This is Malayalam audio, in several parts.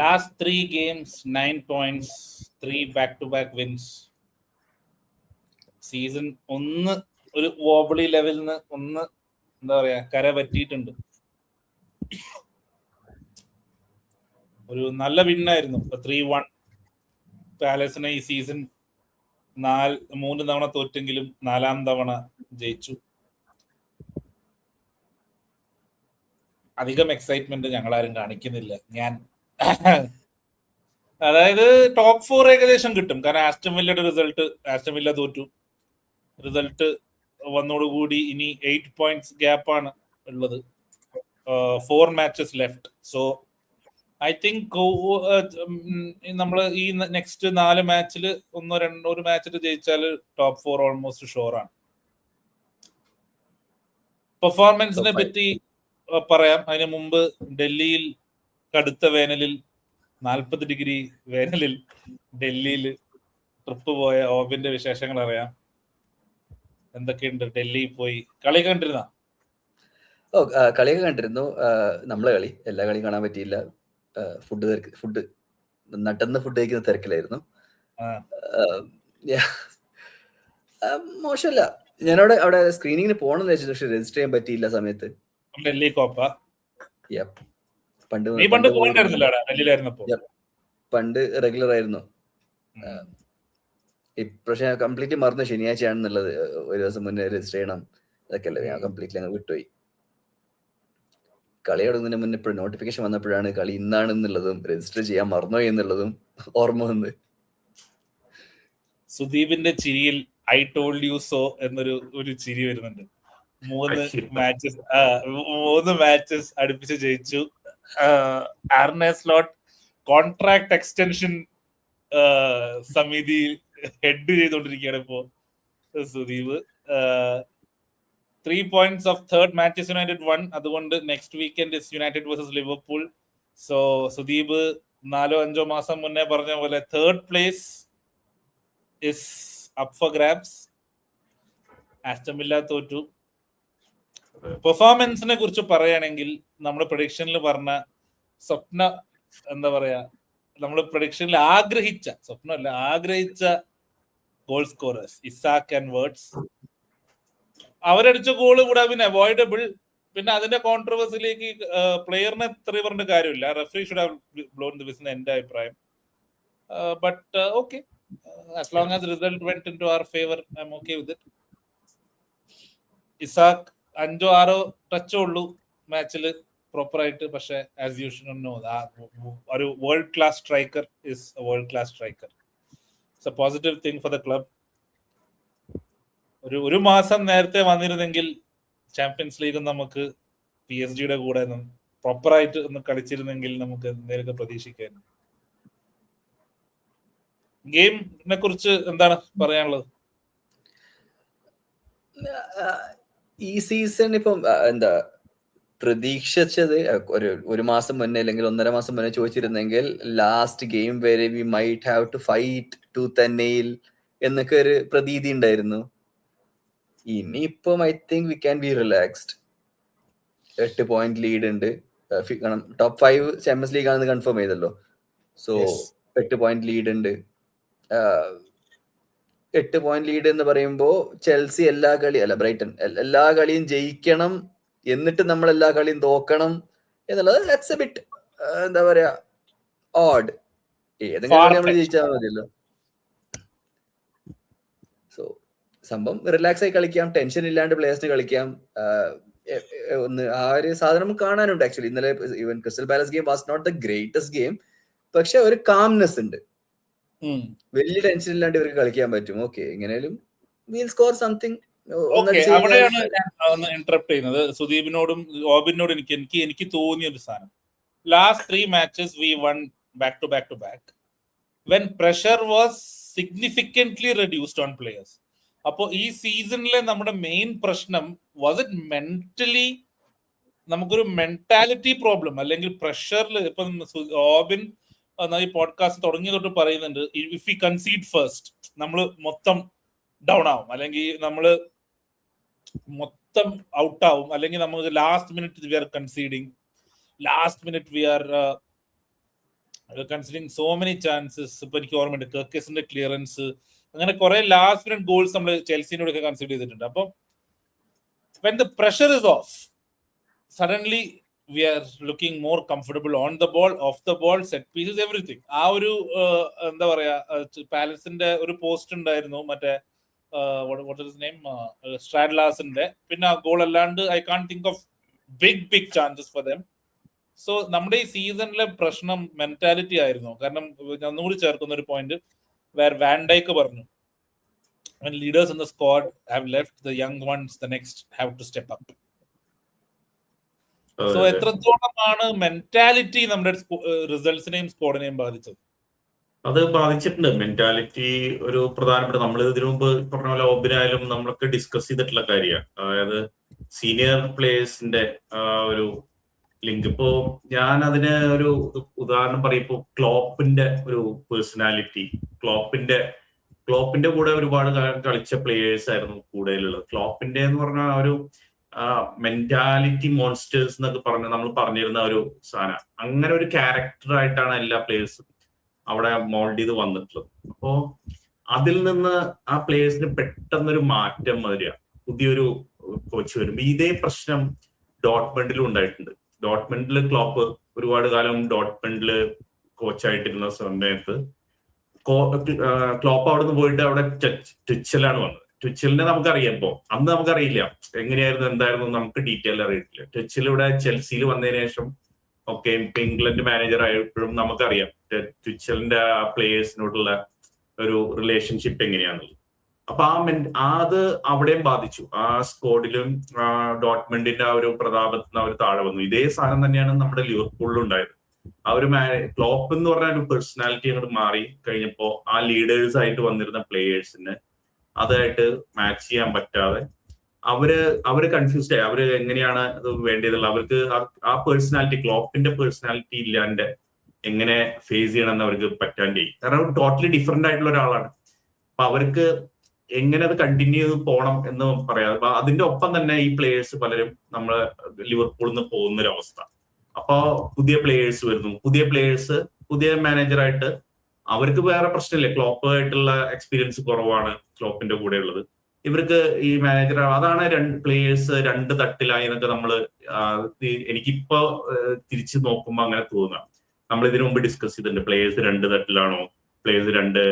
Last 3 games, 9 points, 3 back-to-back wins. Season ഒന്ന് ഒരു വോബിളി ലെവലിൽ നിന്ന് ഒന്ന് എന്താ പറയാ കര പറ്റിയിട്ടുണ്ട്. ഒരു നല്ല വിന്നായിരുന്നു 3-1 പാലസിനെ. ഈ സീസൺ 3 തവണ തോറ്റെങ്കിലും 4ാം തവണ ജയിച്ചു. അധികം എക്സൈറ്റ്മെന്റ് ഞങ്ങളാരും കാണിക്കുന്നില്ല. അതായത് ടോപ്പ് 4 ഏകദേശം കിട്ടും. കാരണം ആസ്റ്റൺ വില്ലയുടെ റിസൾട്ട്, ആസ്റ്റൺ വില്ല തോറ്റു, റിസൾട്ട് വന്നോടുകൂടി ഇനി 8 points ഗ്യാപ്പാണ് ഉള്ളത്. 4 matches left. So I think നമ്മൾ ഈ നെക്സ്റ്റ് 4 മാച്ചിൽ ഒരു മാച്ചിൽ ജയിച്ചാൽ ടോപ്പ് 4 ഓൾമോസ്റ്റ് ഷുവറാണ്. പെർഫോമൻസിനെ പറ്റി പറയാം. അതിന് മുമ്പ് ഡൽഹിയിൽ കടുത്ത വേനലിൽ 40 ഡിഗ്രി വേനലിൽ ഡൽഹിയിൽ ട്രിപ്പ് പോയ ഓബിന്റെ വിശേഷങ്ങൾ അറിയാം. എന്തൊക്കെയുണ്ട്? ഡൽഹിയിൽ പോയി കളി കണ്ടിരുന്ന? കളിയൊക്കെ കണ്ടിരുന്നു. നമ്മളെ കളി, എല്ലാ കളിയും കാണാൻ പറ്റിയില്ല. ഫുഡ് നട്ടെന്ന് ഫുഡ് കഴിക്കുന്ന തിരക്കിലായിരുന്നു. മോശമല്ല. അവിടെ സ്ക്രീനിങ്ങിന് പോകണമെന്ന് വെച്ചു, പക്ഷെ രജിസ്റ്റർ ചെയ്യാൻ പറ്റിയില്ല സമയത്ത്. ഡൽഹി കോപ്പ പണ്ട് റെഗുലർ ആയിരുന്നു. ഇപ്രാവശ്യം കംപ്ലീറ്റ് മറന്നു ശനിയാഴ്ചയാണെന്നുള്ളത്. ഒരു ദിവസം മുന്നേ രജിസ്റ്റർ ചെയ്യണം അതൊക്കെ അല്ലേ, ഞാൻ കംപ്ലീറ്റ്ലി അങ്ങ് വിട്ടുപോയി. കളി തുടങ്ങുന്നതിന് മുന്നേ ഇപ്പോൾ നോട്ടിഫിക്കേഷൻ വന്നപ്പോഴാണ് കളി ഇന്നാണെന്നുള്ളതും രജിസ്റ്റർ ചെയ്യാൻ മറന്നോ എന്നുള്ളതും ഓർമ്മ വന്ന്. സുദീപിന്റെ ചിരിയിൽ ഐ ടോൾഡ് യു സോ എന്നൊരു ചിരി വരുന്നുണ്ട്. 3 മാച്ചസ് അടുപ്പിച്ച് ജയിച്ചു. ആർനെ സ്ലോട്ട് കോൺട്രാക്ട് എക്സ്റ്റൻഷൻ സമിതി ഹെഡ് ചെയ്തുകൊണ്ടിരിക്കുകയാണ് ഇപ്പോ Sudeep. 3 points of third Manchester United won. അതുകൊണ്ട് next weekend is United versus Liverpool. So Sudeep 4-5 മാസം മുന്നേ പറഞ്ഞ പോലെ third place is up four grabs. Aston villa തോറ്റു. പെർഫോമൻസിനെ കുറിച്ച് പറയുകയാണെങ്കിൽ നമ്മൾ പ്രഡിക്ഷനിൽ പറഞ്ഞ സ്വപ്ന എന്താ പറയാ, നമ്മൾ പ്രഡിക്ഷനിൽ ആഗ്രഹിച്ച goal scorers Isak and Wirtz, അവരടിച്ച goal would have been avoidable. പിന്നെ അതിന്റെ കോൺട്രവേഴ്സിയിലേക്ക് പ്ലെയറിനെ എത്ര പറഞ്ഞ കാര്യമില്ല. Referee should have blown the whistle, എന്റെ അഭിപ്രായം. But okay, as long as the result went into our favor, I'm okay with it. Isaac 5-6 ടച്ചേ ഉള്ളൂ മാച്ചിൽ പ്രോപ്പർ ആയിട്ട്. പക്ഷെ ആസ് യു ഷുഡ് നോ, ഒരു world class striker is A world class striker. It's A positive thing for the club. ഒരു മാസം നേരത്തെ വന്നിരുന്നെങ്കിൽ ചാമ്പ്യൻസ് ലീഗ് നമുക്ക് PSG കൂടെ പ്രോപ്പറായിട്ട് ഒന്ന് കളിച്ചിരുന്നെങ്കിൽ നമുക്ക് എന്തെങ്കിലുമൊക്കെ പ്രതീക്ഷിക്കാൻ. ഗെയിമിനെ കുറിച്ച് എന്താണ് പറയാനുള്ളത്? ഈ സീസൺ ഇപ്പം എന്താ പ്രതീക്ഷിച്ചത്, ഒരു മാസം മുന്നേ അല്ലെങ്കിൽ 1.5 മാസം മുന്നേ ചോദിച്ചിരുന്നെങ്കിൽ ലാസ്റ്റ് ഗെയിം വരെ we might have to fight tooth and nail എന്നൊക്കെ ഒരു പ്രതീതി ഉണ്ടായിരുന്നു. ഇനിയിപ്പം I think we can be relaxed. 8 point lead ഉണ്ട്. ടോപ്പ് 5 ചാമ്പ്യൻസ് ലീഗ് ആണെന്ന് കൺഫേം ചെയ്തല്ലോ. സോ 8 പോയിന്റ് ലീഡ് ഉണ്ട്. 8 പോയിന്റ് ലീഡ് എന്ന് പറയുമ്പോൾ ചെൽസി ബ്രൈറ്റൺ എല്ലാ കളിയും ജയിക്കണം, എന്നിട്ട് നമ്മൾ എല്ലാ കളിയും തോക്കണം എന്നുള്ളത് ദാറ്റ്സ് എ ബിറ്റ് എന്താ പറയാ ഓഡ്. ഏതെങ്കിലും കളി നമ്മൾ ജയിച്ചാൽ മതിയല്ലോ. സോ സംഭവം റിലാക്സ് ആയി കളിക്കാം, ടെൻഷൻ ഇല്ലാണ്ട് പ്ലേയേഴ്സിന് കളിക്കാം. ഒന്ന് ആ ഒരു സാധനം കാണാനുണ്ട്. ആക്ച്വലി ഇന്നലെ even Crystal Palace game was not the greatest game, പക്ഷെ ഒരു കാംനെസ് ഉണ്ട്. വലിയ ടെൻഷൻ ഇല്ലാണ്ട് ഇവർക്ക് കളിക്കാൻ പറ്റും. ഓക്കെ, എങ്ങനെയാലും വീൽ സ്കോർ സംതിങ്. അവിടെയാണ് ഞാൻ ഒന്ന് ഇന്ററപ്റ്റ് ചെയ്യുന്നത്. സുദീപിനോടും ഓബിനോടും എനിക്ക് തോന്നിയ ഒരു സാധനം, last 3 matches we won back to back when pressure was significantly reduced on players. അപ്പോ ഈ സീസണിലെ നമ്മുടെ മെയിൻ പ്രശ്നം വാസ് ഇറ്റ് മെന്റലി, നമുക്കൊരു മെന്റാലിറ്റി പ്രോബ്ലം അല്ലെങ്കിൽ പ്രഷറിൽ. ഇപ്പം ഓബിൻ ഈ പോഡ്കാസ്റ്റ് തുടങ്ങിയ തൊട്ട് പറയുന്നുണ്ട്, ഇഫ് വി കൺസീഡ് ഫസ്റ്റ് നമ്മൾ മൊത്തം ഡൗൺ ആവും, അല്ലെങ്കിൽ നമ്മൾ മൊത്തം ഔട്ടാവും, അല്ലെങ്കിൽ നമുക്ക് last minute we are conceding, last minute we are considering so many chances. ഇപ്പൊ എനിക്ക് ഓർമ്മയുണ്ട് കർക്കസിന്റെ ക്ലിയറൻസ്, അങ്ങനെ കുറെ ലാസ്റ്റ് മിനിറ്റ് ഗോൾസ് നമ്മൾ ചെൽസിനോടൊക്കെ കൺസിഡർ ചെയ്തിട്ടുണ്ട്. അപ്പം when the pressure is off, suddenly we are looking more comfortable on the ball, off the ball, set pieces, everything. ആ ഒരു എന്താ പറയാ, പാലസിന്റെ ഒരു പോസ്റ്റ് ഉണ്ടായിരുന്നു മറ്റേ what is his name, സ്ട്രാഡ്ലാസിന്റെ. പിന്നെ ആ ഗോൾ അല്ലാണ്ട് I can't think of big chances for them. So നമ്മുടെ ഈ സീസണിലെ പ്രശ്നം മെന്റാലിറ്റി ആയിരുന്നു. കാരണം ഞാൻ ഒന്നുകൂടി ചേർക്കുന്ന ഒരു പോയിന്റ് വേർ വാൻ ഡൈക്ക് പറഞ്ഞു, when leaders in the squad have left, the young ones the next have to step up. So എത്രത്തോളമാണ് മെന്റാലിറ്റി നമ്മുടെ റിസൾട്ട്സിനെയും സ്ക്വാഡിനെയും ബാധിച്ചത്? അത് ബാധിച്ചിട്ടുണ്ട്. മെന്റാലിറ്റി ഒരു പ്രധാനപ്പെട്ട, നമ്മൾ ഇതിനു മുമ്പ് പറഞ്ഞ പോലെ ഓബിനായാലും നമ്മളൊക്കെ ഡിസ്കസ് ചെയ്തിട്ടുള്ള കാര്യമാണ്. അതായത് സീനിയർ പ്ലേയേഴ്സിന്റെ ഒരു ലിങ്ക്. ഇപ്പോ ഞാൻ അതിന് ഒരു ഉദാഹരണം പറയും. ക്ലോപ്പിന്റെ ഒരു പേഴ്സണാലിറ്റി, ക്ലോപ്പിന്റെ കൂടെ ഒരുപാട് കാലം കളിച്ച പ്ലേയേഴ്സ് ആയിരുന്നു കൂടുതലുള്ളത്. ക്ലോപ്പിന്റെ എന്ന് പറഞ്ഞാൽ ഒരു മെന്റാലിറ്റി മോൺസ്റ്റേഴ്സ് എന്നൊക്കെ പറഞ്ഞ് നമ്മൾ പറഞ്ഞിരുന്ന ഒരു സാധനം. അങ്ങനെ ഒരു ക്യാരക്ടർ ആയിട്ടാണ് എല്ലാ പ്ലേയേഴ്സും അവിടെ മോൾഡ് ചെയ്ത് വന്നിട്ടുള്ളത്. അപ്പോ അതിൽ നിന്ന് ആ പ്ലേയേഴ്സിന് പെട്ടെന്നൊരു മാറ്റം വരിക, പുതിയൊരു കോച്ച് വരുമ്പോ. ഇതേ പ്രശ്നം ഡോട്ട്മണ്ടിലും ഉണ്ടായിട്ടുണ്ട്. ഡോട്ട്മണ്ടില് ക്ലോപ്പ് ഒരുപാട് കാലം ഡോട്ട്മണ്ടില് കോച്ചായിട്ടിരുന്ന സമയത്ത് ക്ലോപ്പ് അവിടെ നിന്ന് പോയിട്ട് അവിടെ ട്വിച്ചലാണ് വന്നത്. ട്വിച്ചലിനെ നമുക്കറിയാം. ഇപ്പോ അന്ന് നമുക്കറിയില്ല എങ്ങനെയായിരുന്നു എന്തായിരുന്നു നമുക്ക് ഡീറ്റെയിൽ അറിയിട്ടില്ല. ട്വിച്ചൽ ഇവിടെ ചെൽസിയിൽ വന്നതിന് ശേഷം ഒക്കെ ഇപ്പൊ ഇംഗ്ലണ്ട് മാനേജർ ആയപ്പോഴും നമുക്കറിയാം ട്വിച്ചലിന്റെ ആ പ്ലേയേഴ്സിനോടുള്ള ഒരു റിലേഷൻഷിപ്പ് എങ്ങനെയാണെന്നുള്ളത്. അപ്പൊ അത് അവിടെയും ബാധിച്ചു. ആ സ്ക്വാഡിലും ഡോട്ട്മണ്ടിന്റെ ആ ഒരു പ്രതാപത്തിന് അവർ താഴെ വന്നു. ഇതേ സാധനം തന്നെയാണ് നമ്മുടെ ലിവർപൂളിലും ഉണ്ടായത്. ആ ഒരു ക്ലോപ്പ് എന്ന് പറഞ്ഞ ഒരു പേഴ്സണാലിറ്റി അങ്ങോട്ട് മാറി കഴിഞ്ഞപ്പോ ആ ലീഡേഴ്സ് ആയിട്ട് വന്നിരുന്ന പ്ലേയേഴ്സിന് അതായിട്ട് മാച്ച് ചെയ്യാൻ പറ്റാതെ അവര് കൺഫ്യൂസ്ഡ് ആയി. അവര് എങ്ങനെയാണ് അത് വേണ്ടതുള്ള, അവർക്ക് ആ പേഴ്സണാലിറ്റി, ക്ലോപ്പിന്റെ പേഴ്സണാലിറ്റി ഇല്ലാണ്ട് എങ്ങനെ ഫേസ് ചെയ്യണമെന്ന് അവർക്ക് പറ്റാണ്ടേ. കാരണം ടോട്ടലി ഡിഫറെന്റ് ആയിട്ടുള്ള ഒരാളാണ്. അപ്പൊ അവർക്ക് എങ്ങനെ അത് കണ്ടിന്യൂ ചെയ്ത് പോകണം എന്ന് പറയാം. അപ്പൊ അതിന്റെ ഒപ്പം തന്നെ ഈ പ്ലേയേഴ്സ് പലരും നമ്മള് ലിവർപൂളിൽ നിന്ന് പോകുന്ന ഒരു അവസ്ഥ. അപ്പൊ പുതിയ പ്ലേയേഴ്സ് വരുന്നു. പുതിയ മാനേജറായിട്ട് അവർക്ക് വേറെ പ്രശ്നമില്ല. ക്ലോപ്പ് ആയിട്ടുള്ള എക്സ്പീരിയൻസ് കുറവാണ് ക്ലോപ്പിന്റെ കൂടെ ഉള്ളത്. ഇവർക്ക് ഈ മാനേജർ, അതാണ് പ്ലേയേഴ്സ് രണ്ട് തട്ടിലായി എന്നൊക്കെ നമ്മള് എനിക്കിപ്പോ തിരിച്ചു നോക്കുമ്പോ അങ്ങനെ തോന്നുക. നമ്മൾ ഇതിനു മുമ്പ് ഡിസ്കസ് ചെയ്തിട്ടുണ്ട്. പ്ലേയേഴ്സ് രണ്ട് തട്ടിലാണോ, പ്ലേയേഴ്സ് രണ്ട്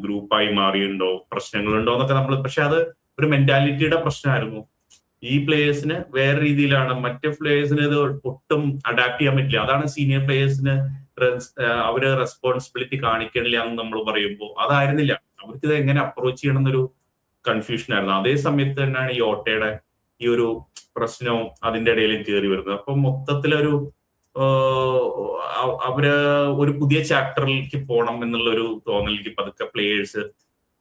ഗ്രൂപ്പായി മാറിയുണ്ടോ, പ്രശ്നങ്ങളുണ്ടോ എന്നൊക്കെ നമ്മൾ. പക്ഷെ അത് ഒരു മെന്റാലിറ്റിയുടെ പ്രശ്നമായിരുന്നു. ഈ പ്ലേയേഴ്സിന് വേറെ രീതിയിലാണ്, മറ്റേ പ്ലേയേഴ്സിന് ഇത് ഒട്ടും അഡാപ്റ്റ് ചെയ്യാൻ പറ്റില്ല. അതാണ് സീനിയർ പ്ലേയേഴ്സിന് അവര് റെസ്പോൺസിബിലിറ്റി കാണിക്കണില്ല എന്ന് നമ്മൾ പറയുമ്പോൾ അതായിരുന്നില്ല. അവർക്ക് ഇത് എങ്ങനെ അപ്രോച്ച് ചെയ്യണം എന്നൊരു കൺഫ്യൂഷൻ ആയിരുന്നു. അതേ സമയത്ത് തന്നെയാണ് ഈ ഓട്ടയുടെ ഈ ഒരു പ്രശ്നവും അതിന്റെ ഇടയിൽ കയറി വരുന്നത്. അപ്പൊ മൊത്തത്തിലൊരു അവര് ഒരു പുതിയ ചാപ്റ്ററിലേക്ക് പോകണം എന്നുള്ള ഒരു തോന്നലിലേക്ക് പതുക്കെ പ്ലേയേഴ്സ്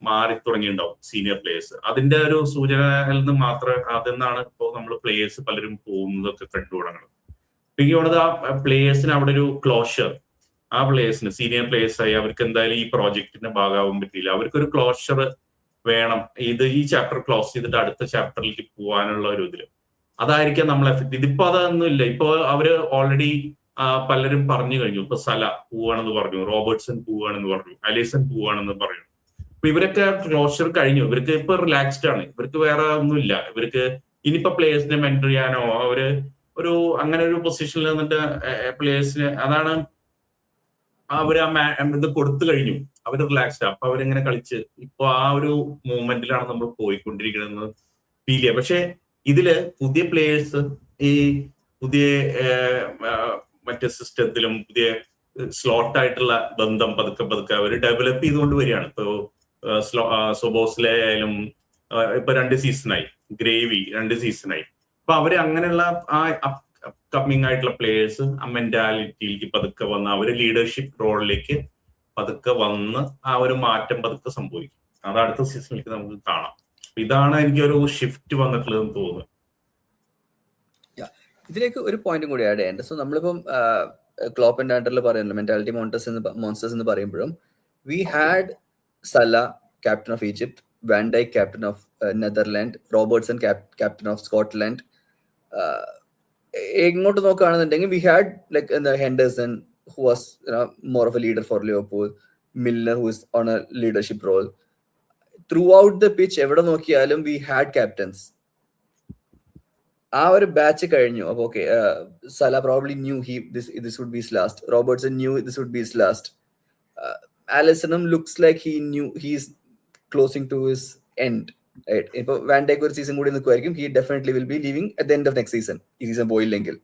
മാറി തുടങ്ങിയിട്ടുണ്ടാവും, സീനിയർ പ്ലേയേഴ്സ്. അതിന്റെ ഒരു സൂചനയിൽ നിന്ന് മാത്രം അതെന്നാണ് ഇപ്പോൾ നമ്മൾ പ്ലേയേഴ്സ് പലരും പോകുന്നതൊക്കെ കണ്ടു തുടങ്ങുന്നത്. എനിക്ക് തോന്നുന്നത് ആ പ്ലേയേഴ്സിന് അവിടെ ഒരു ക്ലോഷർ, ആ പ്ലേയേഴ്സിന് സീനിയർ പ്ലേയേഴ്സ് ആയി അവർക്ക് എന്തായാലും ഈ പ്രോജക്റ്റിന്റെ ഭാഗമാവാൻ പറ്റില്ല. അവർക്കൊരു ക്ലോഷർ വേണം. ഈ ചാപ്റ്റർ ക്ലോസ് ചെയ്തിട്ട് അടുത്ത ചാപ്റ്ററിലേക്ക് പോകാനുള്ള ഒരു ഇതില് അതായിരിക്കാം നമ്മളെ എഫക്ട്. ഇതിപ്പോ അതൊന്നും ഇല്ല. ഇപ്പൊ അവര് ഓൾറെഡി പലരും പറഞ്ഞു കഴിഞ്ഞു. ഇപ്പൊ സല പോവാണെന്ന് പറഞ്ഞു, റോബർട്ട്സൺ പോവാണെന്ന് പറഞ്ഞു, അലിസൺ പോവാണെന്ന് പറഞ്ഞു. അപ്പൊ ഇവരൊക്കെ ക്ലോഷർ കഴിഞ്ഞു. ഇവർക്ക് ഇപ്പൊ റിലാക്സ്ഡ് ആണ്. ഇവർക്ക് വേറെ ഒന്നുമില്ല. ഇവർക്ക് ഇനിയിപ്പോ പ്ലേയേഴ്സിനെ മെന്റർ ചെയ്യാനോ അവര് ഒരു അങ്ങനെ ഒരു പൊസിഷനിൽ നിന്നിട്ട് പ്ലേയേഴ്സിന് അതാണ് അവര് ഇത് കൊടുത്തു കഴിഞ്ഞു. അവര് റിലാക്സ്ഡ്. അപ്പൊ അവരിങ്ങനെ കളിച്ച് ഇപ്പൊ ആ ഒരു മൂവ്മെന്റിലാണ് നമ്മൾ പോയിക്കൊണ്ടിരിക്കുന്നത് ഫീൽ ചെയ്യുക. പക്ഷെ ഇതില് പുതിയ പ്ലേയേഴ്സ് ഈ പുതിയ മറ്റേ സിസ്റ്റത്തിലും പുതിയ സ്ലോട്ട് ആയിട്ടുള്ള ബന്ധം പതുക്കെ അവർ ഡെവലപ്പ് ചെയ്തുകൊണ്ട് വരികയാണ്. ഇപ്പൊ സൊബോസ്ലെ ആയാലും ഇപ്പൊ 2 സീസണായി, ഗ്രേവി 2 സീസണായി. അപ്പൊ അവര് അങ്ങനെയുള്ള ആ അപ്കമ്മിങ് ആയിട്ടുള്ള പ്ലേയേഴ്സ് ആ മെന്റാലിറ്റിയിലേക്ക് പതുക്കെ വന്ന് അവര് ലീഡർഷിപ്പ് റോളിലേക്ക് പതുക്കെ വന്ന് ആ ഒരു മാറ്റം പതുക്കെ സംഭവിക്കും. അത് അടുത്ത സീസണിലേക്ക് നമുക്ക് കാണാം. ഇതാണ് എനിക്കൊരു ഷിഫ്റ്റ് വന്നിട്ടുള്ളതെന്ന് തോന്നുന്നു. ഇതിലേക്ക് ഒരു പോയിന്റും കൂടി ആഡ് ചെയ്യേണ്ടത്. സോ നമ്മളിപ്പം ക്ലോപ്പിന്റെ അണ്ടറിൽ പറയുന്നത് മെന്റാലിറ്റി മോൺസ്റ്റേഴ്സ് എന്ന് പറയുമ്പോഴും we had Salah captain of Egypt, van Dijk captain of Netherland, Robertson captain of Scotland. എങ്ങോട്ട് നോക്കുകയാണെന്നുണ്ടെങ്കിൽ we had like Henderson, who was more of a leader for Liverpool, Milner who is on a leadership role. Throughout the pitch, എവിടെ നോക്കിയാലും we had captains. ആ ഒരു ബാച്ച് കഴിഞ്ഞു. അപ്പൊ okay, Salah probably knew this would be his last. Robertson knew this would be his last. Alisson looks like he knew he's closing to his end. Right? ഇപ്പൊ വാൻ ഡൈക്ക് ഒരു സീസൺ കൂടി നിൽക്കുമായിരിക്കും. He definitely will be leaving at the end of next season. ഈ സീസൺ പോയില്ലെങ്കിൽ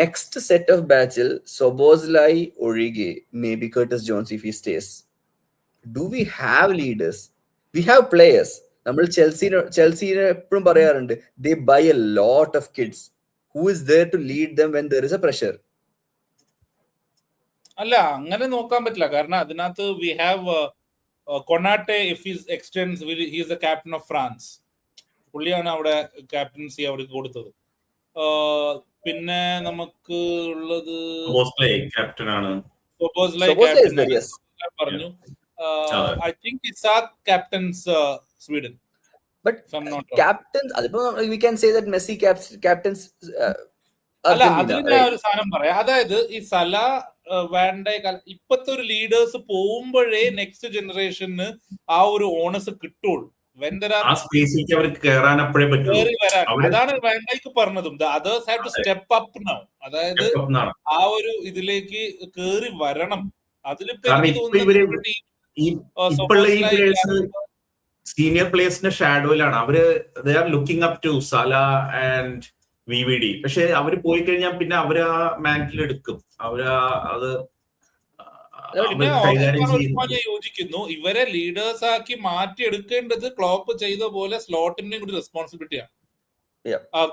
നെക്സ്റ്റ് സെറ്റ് ഓഫ് ബാച്ചിൽ Szoboszlai, Origi, maybe Curtis Jones if he stays. Do we have leaders? We have players. നമ്മൾ ചെൽസിനെ എപ്പോഴും പറയാറുണ്ട്, they buy a lot of kids. Who is there to lead them when there is a pressure? അല്ല, അങ്ങനെ നോക്കാൻ പറ്റില്ല. കാരണം അതിനകത്ത് we have Konate. If his extends, he is the captain of France. പുള്ളിയാണ് അവിടെ ക്യാപ്റ്റൻസി അവിടെ കൊടുത്തത്. പിന്നെ നമുക്ക് ഉള്ളത് Szoboszlai പറഞ്ഞു. I think Isak captains Sweden. But captains, we can say that Messi captains അല്ല, അതിൽ ഞാൻ ഒരു സാധനം പറയാം. അതായത് ഈ സല, വാൻ ഡൈക്ക് ഇപ്പത്തെ ഒരു ലീഡേഴ്സ് പോകുമ്പോഴേ നെക്സ്റ്റ് ജനറേഷന് ആ ഒരു ഓണസ് കിട്ടുള്ളൂ. അതാണ് വാൻ ഡൈക്ക് പറഞ്ഞതും. Others have to step up now. അതായത് ആ ഒരു ഇതിലേക്ക് കേറി വരണം. അതിലിപ്പോ സീനിയർ പ്ലേയേഴ്സിന്റെ ഷാഡോയിലാണ് അവര്. They are looking up to Salah and VVD. പക്ഷെ അവര് പോയി കഴിഞ്ഞാൽ പിന്നെ അവര് ആ മാന്റിൽ എടുക്കും. അവര് അത് യോജിക്കുന്നു. ഇവരെ ലീഡേഴ്സ് ആക്കി മാറ്റിയെടുക്കേണ്ടത് ക്ലോപ്പ് ചെയ്ത പോലെ സ്ലോട്ടിന്റെയും കൂടി റെസ്പോൺസിബിലിറ്റിയാണ്.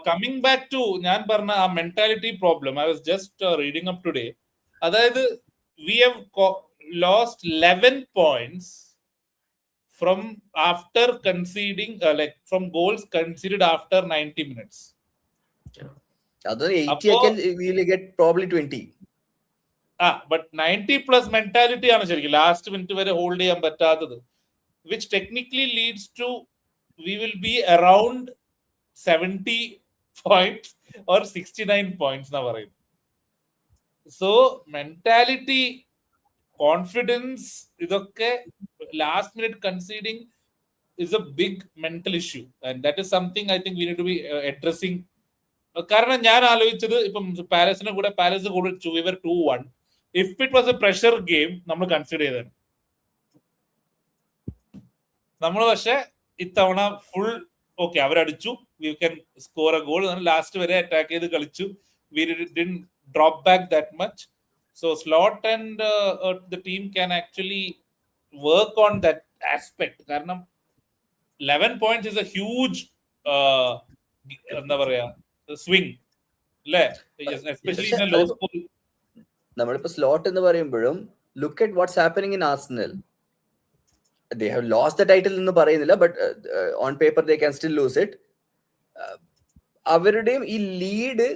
കമ്മിങ് ബാക്ക് ടു ഞാൻ പറഞ്ഞ ആ mentality problem, I was just reading up today. അതായത് we have lost 11 points from after conceding like from goals conceded after 90 minutes. That 80 we will get probably 20. But 90 plus mentality ആണ് ശരിക്കും ലാസ്റ്റ് മിനിറ്റ് വരെ ഹോൾഡ് ചെയ്യാൻ പറ്റാത്തത്, which technically leads to we will be around 70 points or 69 points എന്നാ പറയുന്നത്. സോ മെന്റാലിറ്റി, കോൺഫിഡൻസ്, ഇതൊക്കെ last minute conceding is a big mental issue and that is something I think we need to be addressing. കാരണം ഞാൻ ആലോചിച്ചത്, ഇപ്പം പാലസിനെ കൂടെ പാലസ് കൊടുത്തു, we were 2-1. If it was a pressure game നമ്മൾ കൺസിഡർ ചെയ്തത്. നമ്മൾ പക്ഷെ ഇത്തവണ ഫുൾ ഓക്കെ, അവരടിച്ചു, we can score a goal, last വരെ അറ്റാക്ക് ചെയ്ത് കളിച്ചു. We didn't drop back that much. So Slot and the team can actually work on that aspect. Karanam 11 points is a huge swing, especially in a low score. നമ്മളിപ്പോ സ്ലോട്ട് എന്ന് പറയുമ്പോഴും look at what's happening in Arsenal. They have lost the title എന്ന് പറയുന്നില്ല, but on paper they can still lose it. അവരുടെയും ഈ ലീഡ്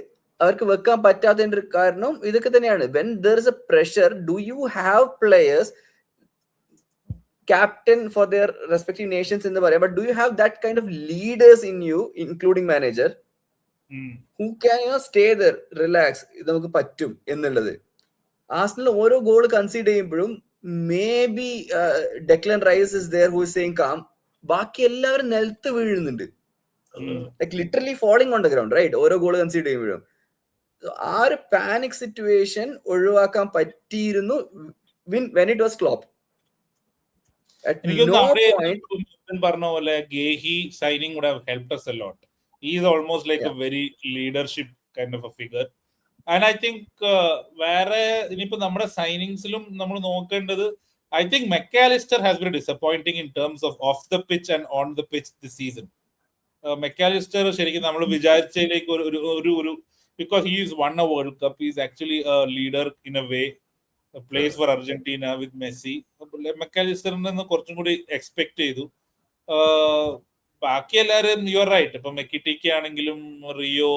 അവർക്ക് വെക്കാൻ പറ്റാത്തതിന്റെ കാരണം ഇതൊക്കെ തന്നെയാണ്. when there is a pressure, do you have players captain for their respective nations എന്ന് പറയാം, but do you have that kind of leaders in you, including manager, who can stay there, relax, ഇത് നമുക്ക് പറ്റും എന്നുള്ളത്. ആർസണൽ ഓരോ ഗോൾ കൺസീഡ് ചെയ്യുമ്പോഴും maybe Declan Rice is there who is saying calm, ബാക്കി എല്ലാവരും നിലത്ത് വീഴുന്നുണ്ട്, like literally falling on the ground, right? ഓരോ ഗോൾ കൺസീഡ് ചെയ്യുമ്പോഴും ആ ഒരു പാനിക് സിറ്റുവേഷൻ ഒഴിവാക്കാൻ പറ്റിയിരുന്നു when it was Klopp. പറഞ്ഞ പോലെ ഗേഹി signing would have helped us a lot. He is almost like a very leadership kind of a figure. And I think വേറെ ഇനിയിപ്പോ നമ്മുടെ സൈനിങ്സിലും നമ്മൾ നോക്കേണ്ടത്, I think McAllister has been disappointing in terms of off the pitch and on the pitch this season. McAllister ശരിക്കും നമ്മൾ വിചാരിച്ചതിലേക്ക് ഒരു because he has won a World Cup, he is actually a leader in a way, plays for Argentina with Messi. McAllister കുറച്ചും കൂടി എക്സ്പെക്ട് ചെയ്തു. ബാക്കി എല്ലാവരും യു ആർ റൈറ്റ്. ഇപ്പൊ മെക്കിറ്റിക്ക് ആണെങ്കിലും റിയോ,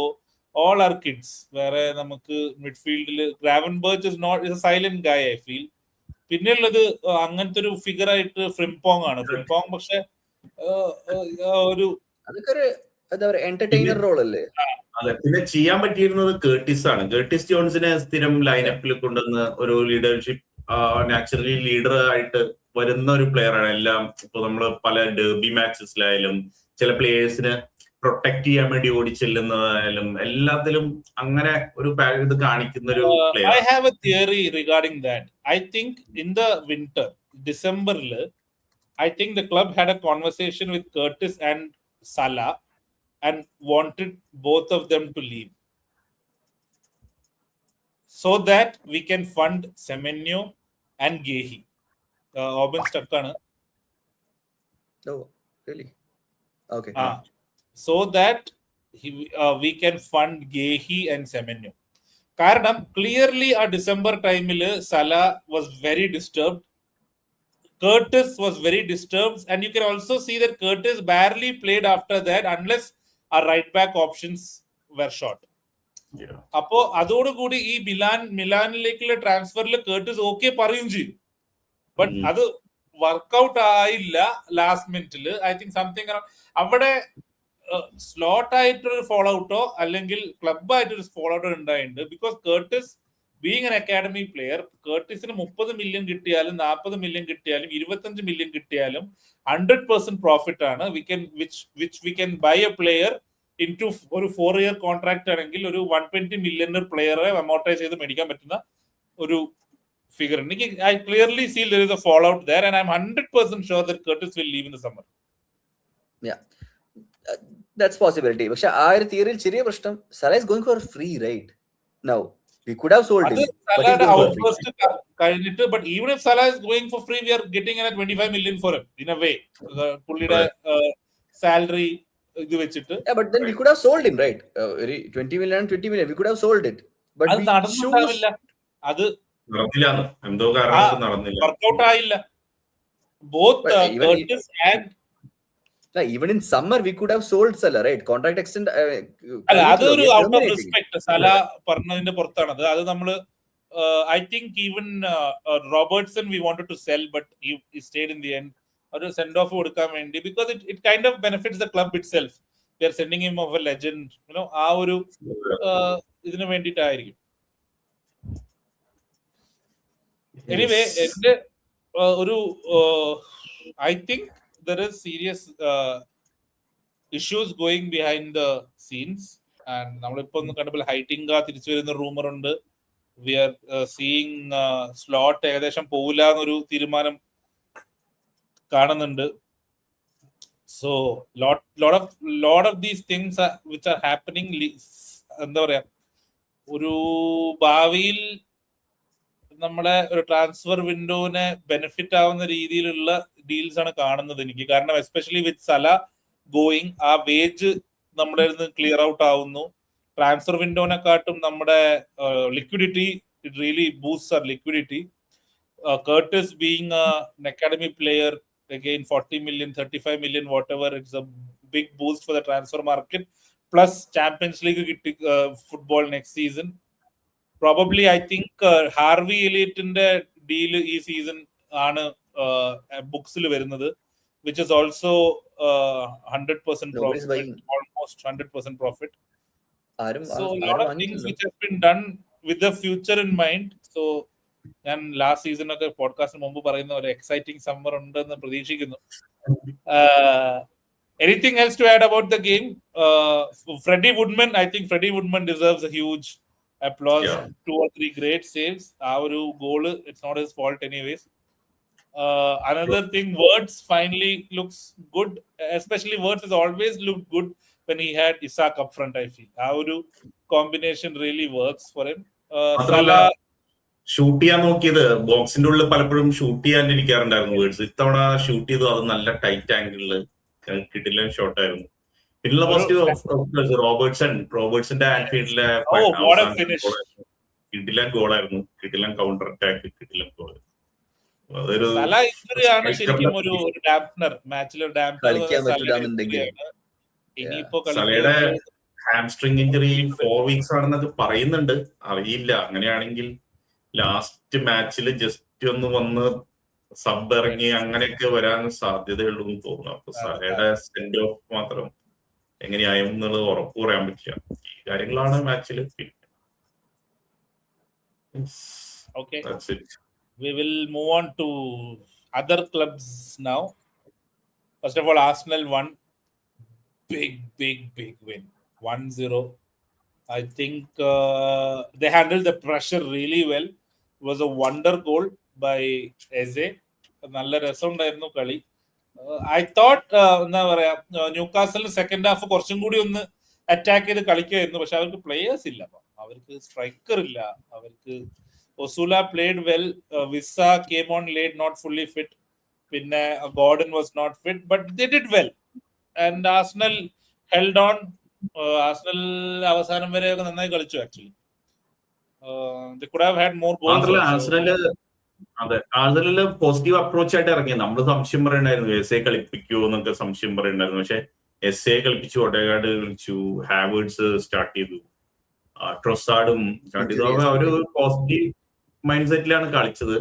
all our kids. വേറെ നമുക്ക് മിഡ്ഫീൽഡിൽ Gravenberch is not is a silent guy I feel. പിന്നെയുള്ളത് അങ്ങനത്തെ ഒരു ഫിഗർ ആയിട്ട് ഫ്രിംപോങ് ആണ്. ഫ്രിംപോങ് പക്ഷെ ഒരു അതൊക്കെ ഒരു എന്റർടൈനർ റോൾ അല്ലേ? അതെ, പിന്നെ ചെയ്യാൻ പറ്റിയിരുന്നത് കേർട്ടിസ് ആണ്. കേർട്ടിസ് ജോൺസിനെ സ്ഥിരം ലൈനപ്പിൽ കൊണ്ടുവന്ന് ഒരു ലീഡർഷിപ്പ്, നാച്ചുറലി ലീഡർ ആയിട്ട് വരുന്ന ഒരു പ്ലെയർ ആണ്. എല്ലാം ഇപ്പൊ നമ്മള് പല ഡെർബി മാച്ചസിലായാലും ചില പ്ലേയേഴ്സിന് പ്രൊട്ടക്ട് ചെയ്യാൻ വേണ്ടി ഓടിച്ചെല്ലുന്നതായാലും എല്ലാത്തിലും അങ്ങനെ ഒരു ഇത് കാണിക്കുന്ന ഒരു player. I have a theory regarding that. I think in the winter, December, I think the club had a conversation with Curtis and Salah and wanted both of them to leave so that we can fund Semenyo and Gehi. Aubin stuck on. Oh, really? Okay. So that we can fund Gehi and Semenyo. കാരണം ക്ലിയർലി ആ ഡിസംബർ ടൈമിൽ Salah was very disturbed, Curtis was very disturbed, and you can also see that Curtis barely played after that unless ആ right back options were short. അപ്പോ അതോടുകൂടി ഈ മിലാനിലേക്കുള്ള ട്രാൻസ്ഫറിൽ കേർട്ടിസ് ഓക്കെ പറയും ചെയ്തു. ബട്ട് അത് വർക്ക്ഔട്ട് ആയില്ല ലാസ്റ്റ് മിനിറ്റിൽ. ഐ തിങ്ക് സംതിങ് അവിടെ സ്ലോട്ട് ആയിട്ടൊരു ഫോളോ ഔട്ടോ അല്ലെങ്കിൽ ക്ലബായിട്ടൊരു ഫോളോ ഔട്ടോ ഉണ്ടായിട്ടുണ്ട്. Because Curtis being an academy player, കേർട്ടിസിന് 30 മില്യൺ കിട്ടിയാലും 40 മില്യൺ കിട്ടിയാലും 25 മില്യൺ കിട്ടിയാലും 100% പ്രോഫിറ്റ് ആണ്. We can buy a player in to ഒരു 4-year കോൺട്രാക്ട് ആണെങ്കിൽ ഒരു 120 മില്യൺ പ്ലെയറെ അമോർട്ടൈസ് ചെയ്ത് മേടിക്കാൻ പറ്റുന്ന ഒരു ഫിഗർ. എനിക്ക് I clearly see there is a fallout there and I am 100% sure that Curtis will leave in the summer. That's possibility. പക്ഷെ ആ ഒരു തിയറിയിൽ ചെറിയ പ്രശ്നം, Salah is going for free right now. We could have sold him. കഴിഞ്ഞിട്ട് but even if Salah is going for free, we are getting a 25 million for him in a way. പുള്ളിയുടെ salary ഇത് വെച്ചിട്ട്. Yeah, but then we could have sold him, right? 20 million, 20 million. We could have sold it. But അത് നടന്നില്ല. അത് നടന്നില്ല, എന്തോ കാരണം നടന്നില്ല, വർക്ക്ഔട്ട് ആയില്ല. Both Curtis and even in summer we could have sold Salah, right? Contract extend. അതൊരു ഔട്ട് ഓഫ് റെസ്പെക്ട് സല പറഞ്ഞതിന്റെ പുറത്താണത്. അത് നമ്മള് I think even Robertson we wanted to sell but he stayed in the end. ഒരു സെൻഡ് ഓഫ് കൊടുക്കാൻ വേണ്ടി, because it kind of benefits the club itself. We are sending him off a legend, you know, ആ ഒരു ഇതിന് വേണ്ടിയിട്ടായിരിക്കും. എനിവേ എന്റെ ഒരു I think there is serious issues going behind the scenes, and നമ്മളിപ്പോ ഒന്ന് കണ്ടപ്പോൾ ഹൈറ്റിംഗ തിരിച്ചു വരുന്ന റൂമർ ഉണ്ട്. വി ആർ സീയിങ് സ്ലോട്ട് ഏകദേശം പോവില്ല എന്നൊരു തീരുമാനം കാണുന്നുണ്ട്. So lot of these things which are happening, എന്താ പറയാ, ഒരു ഭാവിയിൽ നമ്മളെ ഒരു ട്രാൻസ്ഫർ വിൻഡോനെ ബെനിഫിറ്റ് ആവുന്ന രീതിയിലുള്ള ഡീൽസ് ആണ് കാണുന്നത് എനിക്ക്. കാരണം എസ്പെഷ്യലി വിത്ത് സല ഗോയിങ്, ആ വേജ് നമ്മുടെ ക്ലിയർ ഔട്ട് ആവുന്നു. ട്രാൻസ്ഫർ വിൻഡോനെക്കാട്ടും നമ്മുടെ liquidity, it really boost our liquidity. Curtis being an academy player, again 40 million, 35 million, whatever, it's a big boost for the transfer market. Plus Champions League football next season. Probably I think Harvey എലിയറ്റിന്റെ ഡീൽ ഈ സീസൺ ആണ് ബുക്സിൽ വരുന്നത്, which is also 100% profit, almost 100% profit. So a lot of things which have been done with the future in mind. So ഞാൻ ലാസ്റ്റ് സീസൺ ഒക്കെ പോഡ്കാസ്റ്റിന് മുമ്പ് പറയുന്ന ഒരു എക്സൈറ്റിംഗ് സമ്മർ ഉണ്ടെന്ന് പ്രതീക്ഷിക്കുന്നു. Anything else to add about the game? Freddie Woodman, I think Freddie Woodman deserves a huge applause. 2 or 3 great saves. ആ ഒരു goal, it's not his fault anyways. Another thing, Wirtz finally looks good, especially Wirtz has always looked good when he had Isak up front. I feel ആ ഒരു combination really works for him. Salah shoot ചെയ്യാൻ നോക്കിയത് ബോക്സിന്റെ ഉള്ളിൽ പലപ്പോഴും ഷൂട്ട് ചെയ്യാൻ ഇരിക്കാറുണ്ടായിരുന്നു വേർഡ്സ്. ഇത്തവണ ഷൂട്ട് ചെയ്തു, അത് നല്ല ടൈറ്റ് ആംഗിളില് കിട്ടില്ല ഷോട്ട് ആയിരുന്നു. പിന്നെയുള്ള പോസിറ്റീവ് റോബർട്ട്സന്റെ ആൻഫീൽഡിലെ കിട്ടില്ല ഗോളായിരുന്നു, കിട്ടില്ല കൗണ്ടർ അറ്റാക്ക്, കിട്ടില്ല ഗോൾ. അതൊരു സലയുടെ ഹാംസ്ട്രിങ് ഇഞ്ചറി 4 വീക്സ് ആണെന്നൊക്കെ പറയുന്നുണ്ട്, അറിയില്ല. അങ്ങനെയാണെങ്കിൽ ലാസ്റ്റ് മാച്ചിൽ ജസ്റ്റ് ഒന്ന് വന്ന് സബ് ഇറങ്ങി അങ്ങനെയൊക്കെ വരാൻ സാധ്യതയുള്ളൂ എന്ന് തോന്നുന്നു. അപ്പൊ സലയുടെ സെൻഡ് ഓഫ് മാത്രം എങ്ങനെയായും എന്നുള്ളത് ഉറപ്പ് പറയാൻ പറ്റില്ല. ഈ കാര്യങ്ങളാണ് മാച്ചിൽ. Okay, That's it. we will move on to other clubs now. First of all, Arsenal won. Big win. 1-0. I think they handled the pressure really well. It was a wonder goal by Eze. നല്ല രസമുണ്ടായിരുന്നു കളി. ഐ തോട്ട് എന്താ പറയാ, ന്യൂകാസലിന് സെക്കൻഡ് ഹാഫ് കുറച്ചും കൂടി ഒന്ന് അറ്റാക്ക് ചെയ്ത് കളിക്കുമായിരുന്നു. പക്ഷെ അവർക്ക് പ്ലേയേഴ്സ് ഇല്ല, അവർക്ക് സ്ട്രൈക്കർ ഇല്ല. അവർക്ക് Osula played well, Wissa came on late, not fully fit. പിന്നെ Gordon was not fit, but they did well. And Arsenal held on. Arsenal അവസാനം വരെ നന്നായി കളിച്ചു. Actually they could have had more goals. മാത്രമല്ല ആർസനല് പോസിറ്റീവ് അപ്രോച്ച് ആയിട്ട് ഇറങ്ങി. നമ്മൾ സംശയം പറയണ്ടായിരുന്നു എസ് എ കളിപ്പിക്കുമോ എന്നൊക്കെ സംശയം പറയണ്ടായിരുന്നു. പക്ഷെ എസ് എ കളിപ്പിച്ചു, ഒഡേഗാർഡ് കളിച്ചു, ഹാവേർട്സ് സ്റ്റാർട്ട് ചെയ്തു, ട്രൊസാർഡും സ്റ്റാർട്ട് ചെയ്തു. അവര് പോസിറ്റീവ് മൈൻഡ് സെറ്റിലാണ് കളിച്ചത്.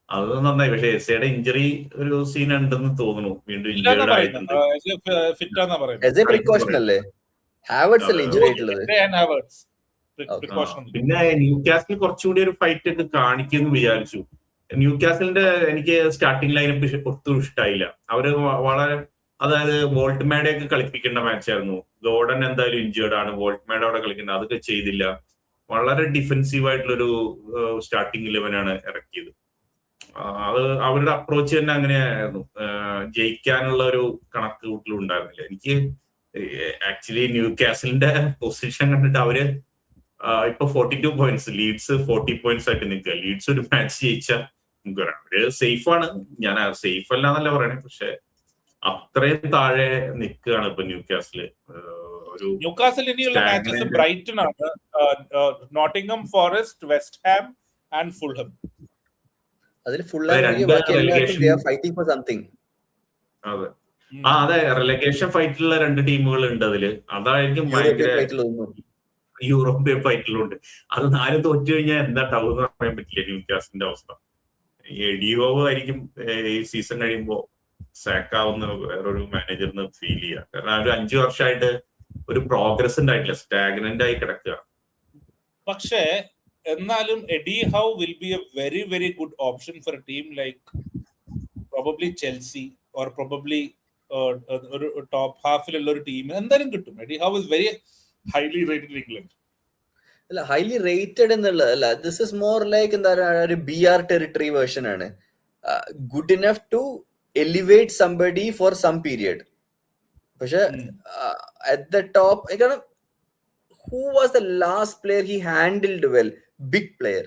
അത് നന്നായി. പക്ഷെ എസ് എയുടെ ഇഞ്ചറി ഒരു സീൻ ഉണ്ടെന്ന് തോന്നുന്നു. വീണ്ടും ഇഞ്ചേർഡ് ആയിട്ടുണ്ട്. പിന്നെ ന്യൂകാസിൽ കുറച്ചുകൂടി ഒരു ഫൈറ്റ് ഒക്കെ കാണിക്കുമെന്ന് വിചാരിച്ചു. ന്യൂകാസലിന്റെ എനിക്ക് സ്റ്റാർട്ടിംഗ് ലൈനപ്പ് ഒട്ടും ഇഷ്ടമായില്ല. അവര് വളരെ, അതായത് വോൾട്ട്മാഡെ ഒക്കെ കളിപ്പിക്കേണ്ട മാച്ചായിരുന്നു. ഗോർഡൻ എന്തായാലും ഇഞ്ചേർഡ് ആണ്, വോൾട്ട്മാഡ് അവിടെ കളിക്കുന്നത്, അതൊക്കെ ചെയ്തില്ല. വളരെ ഡിഫെൻസീവ് ആയിട്ടുള്ളൊരു സ്റ്റാർട്ടിംഗ് 11 ഇറക്കിയത്. അത് അവരുടെ അപ്രോച്ച് തന്നെ അങ്ങനെയായിരുന്നു. ജയിക്കാനുള്ള ഒരു കണക്ക് കൂട്ടലും ഉണ്ടായിരുന്നില്ല. എനിക്ക് ആക്ച്വലി ന്യൂകാസലിന്റെ പൊസിഷൻ കണ്ടിട്ട് അവര് ഇപ്പൊ 42 പോയിന്റ്സ്, ലീഡ്സ് 40 പോയിന്റ്സ് ആയിട്ട് നിൽക്കുക. ലീഡ്സ് ഒരു മാച്ച് ജയിച്ച അവര് സേഫ് ആണ്. ഞാൻ സേഫ് അല്ല എന്നല്ല പറയണേ, പക്ഷെ അത്രയും താഴെ നിൽക്കുകയാണ് ഇപ്പൊ ന്യൂകാസല്. ന്യൂകാസൽ ഇനിയുള്ള മാച്ചസ് ബ്രൈറ്റൺ ആണ്, Nottingham Forest, West Ham and Fulham. അതിൽ അതെ, റിലേഗേഷൻ ഫൈറ്റിലുള്ള 2 ടീമുകൾ ഉണ്ട് അതില്. അതായിരിക്കും ഭയങ്കര യൂറോപ്യൻ ഫൈറ്റിലുണ്ട്. അത് 4 തോറ്റു കഴിഞ്ഞാൽ എന്താ ഉണ്ടാവും എന്ന് പറയാൻ പറ്റില്ല ന്യൂകാസലിന്റെ അവസ്ഥ. എഡിയോവ് ആയിരിക്കും ഈ സീസൺ കഴിയുമ്പോ സാക്കാവുന്ന വേറൊരു മാനേജറിന് ഫീൽ ചെയ്യുക. കാരണം ഒരു 5 വർഷമായിട്ട് ഒരു പ്രോഗ്രസ് ഉണ്ടായിട്ടില്ല, സ്റ്റാഗ്നന്റ് ആയി കിടക്കുക. പക്ഷേ എന്നാലും Eddie Howe will be a very very good option for a team like probably Chelsea or probably ഒരു ടോപ്പ് ഹാഫിലുള്ള ഒരു ടീം എന്തായാലും കിട്ടും. Eddie Howe is very highly rated in England. അല്ല, ഹൈലി റേറ്റഡ് എന്നുള്ളതല്ല, ദിസ് ഇസ് മോർ ലൈക്ക് എന്താ പറയുക, ഒരു BR ടെറിട്ടറി വേർഷൻ ആണ്. Good enough to elevate somebody for some period. പക്ഷെ അറ്റ് ദ ടോപ്പ്, കാരണം who was the last player he handled well? Big player.